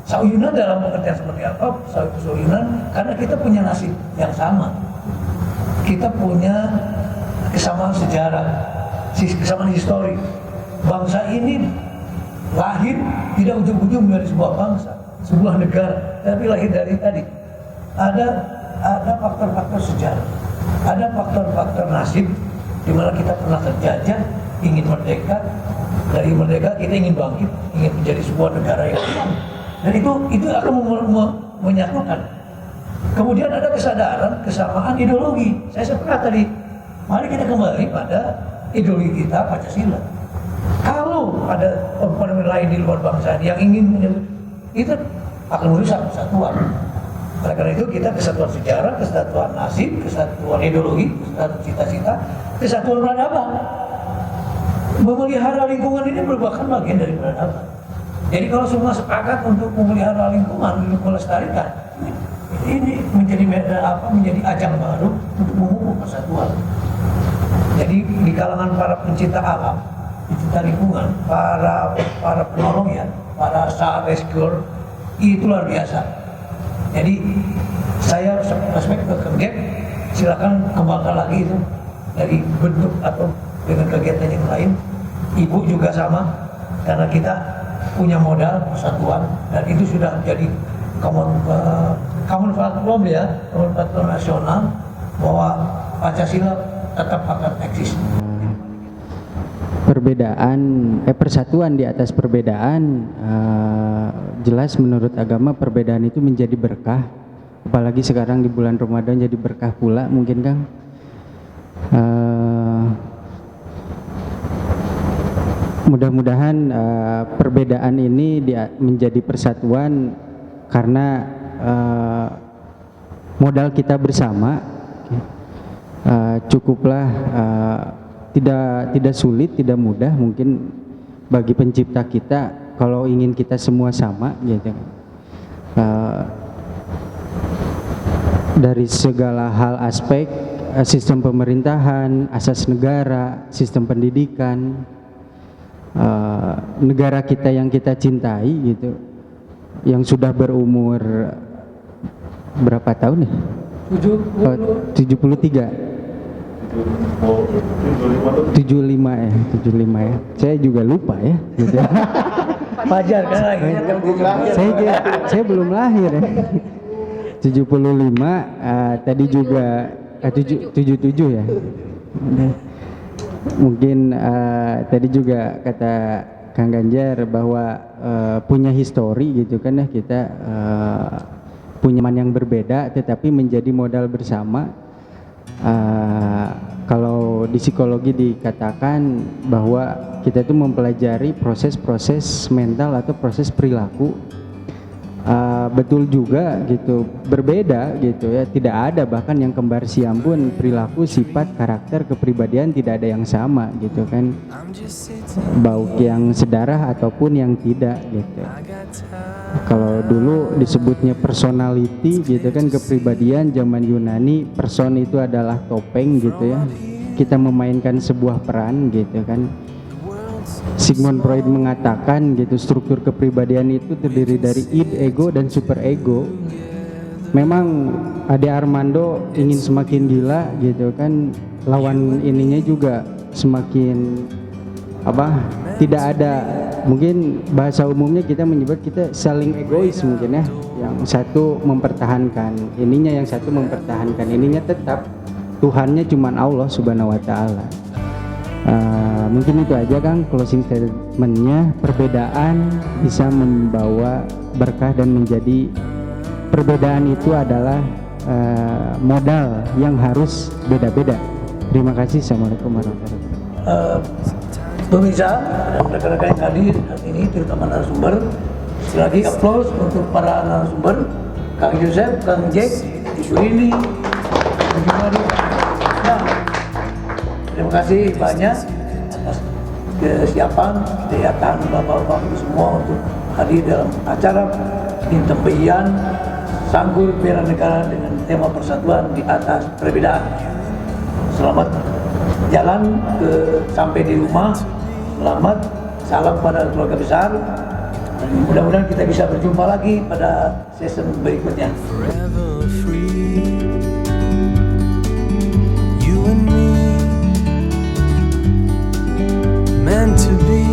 Sauyunan dalam pengertian seperti apa? Sauyunan karena kita punya nasib yang sama. Kita punya kesamaan sejarah, kesamaan histori. Bangsa ini lahir tidak ujung-ujung menjadi sebuah bangsa, sebuah negara, tapi lahir dari tadi. Ada faktor-faktor sejarah, ada faktor-faktor nasib, di mana kita pernah terjajah, ingin merdeka. Dari merdeka kita ingin bangkit, ingin menjadi sebuah negara yang besar. Dan itu akan menyatukan. Kemudian ada kesadaran, kesamaan ideologi. Saya sepakat tadi, mari kita kembali pada ideologi kita, Pancasila. Kalau ada komponen lain di luar bangsa yang ingin menyebut, itu akan merusak kesatuan. Oleh karena itu kita kesatuan sejarah, kesatuan nasib, kesatuan ideologi, kesatuan cita-cita, kesatuan peradaban. Memelihara lingkungan ini merupakan bagian dari peradaban. Jadi kalau semua sepakat untuk memelihara lingkungan, untuk melestarikan, ini menjadi ajang baru untuk memupuk persatuan. Jadi di kalangan para pencinta alam, pencinta lingkungan, para penolongnya, para saat rescuer, itu luar biasa. Jadi saya respect ke Kemgep, silakan kembangkan lagi itu dari bentuk atau dengan kegiatan yang lain. Ibu juga sama, karena kita punya modal persatuan dan itu sudah jadi common platform ya, common platform nasional bahwa Pancasila tetap akan eksis. Persatuan di atas perbedaan, jelas menurut agama perbedaan itu menjadi berkah, apalagi sekarang di bulan Ramadan jadi berkah pula mungkin Kang. Mudah-mudahan perbedaan ini menjadi persatuan karena modal kita bersama. Cukuplah tidak sulit, tidak mudah mungkin bagi pencipta kita kalau ingin kita semua sama gitu. Dari segala hal aspek, sistem pemerintahan, asas negara, sistem pendidikan, negara kita yang kita cintai gitu, yang sudah berumur berapa tahun ya? 73. 75 ya. Saya juga lupa ya. Gitu. Wajar kan lagi. Saya belum lahir ya. 75 tadi juga 77 ya. Mungkin tadi juga kata Kang Ganjar bahwa punya histori gitu kan ya, kita punya teman yang berbeda tetapi menjadi modal bersama. Kalau di psikologi dikatakan bahwa kita itu mempelajari proses-proses mental atau proses perilaku. Betul juga gitu, berbeda gitu ya, tidak ada bahkan yang kembar siam pun perilaku, sifat, karakter, kepribadian tidak ada yang sama gitu kan, baik yang sedarah ataupun yang tidak gitu. Kalau dulu disebutnya personality gitu kan, kepribadian zaman Yunani, person itu adalah topeng gitu ya, kita memainkan sebuah peran gitu kan. Sigmund Freud mengatakan gitu, struktur kepribadian itu terdiri dari id, ego, dan super ego. Memang Ade Armando ingin semakin gila gitu kan, lawan ininya juga semakin tidak ada, mungkin bahasa umumnya kita menyebut kita saling egois mungkin ya, yang satu mempertahankan ininya, yang satu mempertahankan ininya, tetap Tuhannya cuman Allah Subhanahu wa Ta'ala. Mungkin itu aja Kang closing statementnya. Perbedaan bisa membawa berkah dan menjadi, perbedaan itu adalah modal yang harus beda-beda. Terima kasih. Assalamualaikum warahmatullahi wabarakatuh. Pemirsa dan rekan-rekan yang hadir hari ini, terutama narasumber, sekali lagi aplaus untuk para narasumber, Kang Joseph, Kang Jack, Ibu Rini, dan juga nah, terima kasih banyak atas kesiapan, kedayaan Bapak-Bapak semua untuk hadir dalam acara Intempeyan Sanggur Bela Negara dengan tema persatuan di atas perbedaan. Selamat jalan sampai di rumah, selamat, salam pada keluarga besar. Mudah-mudahan kita bisa berjumpa lagi pada season berikutnya. Meant to be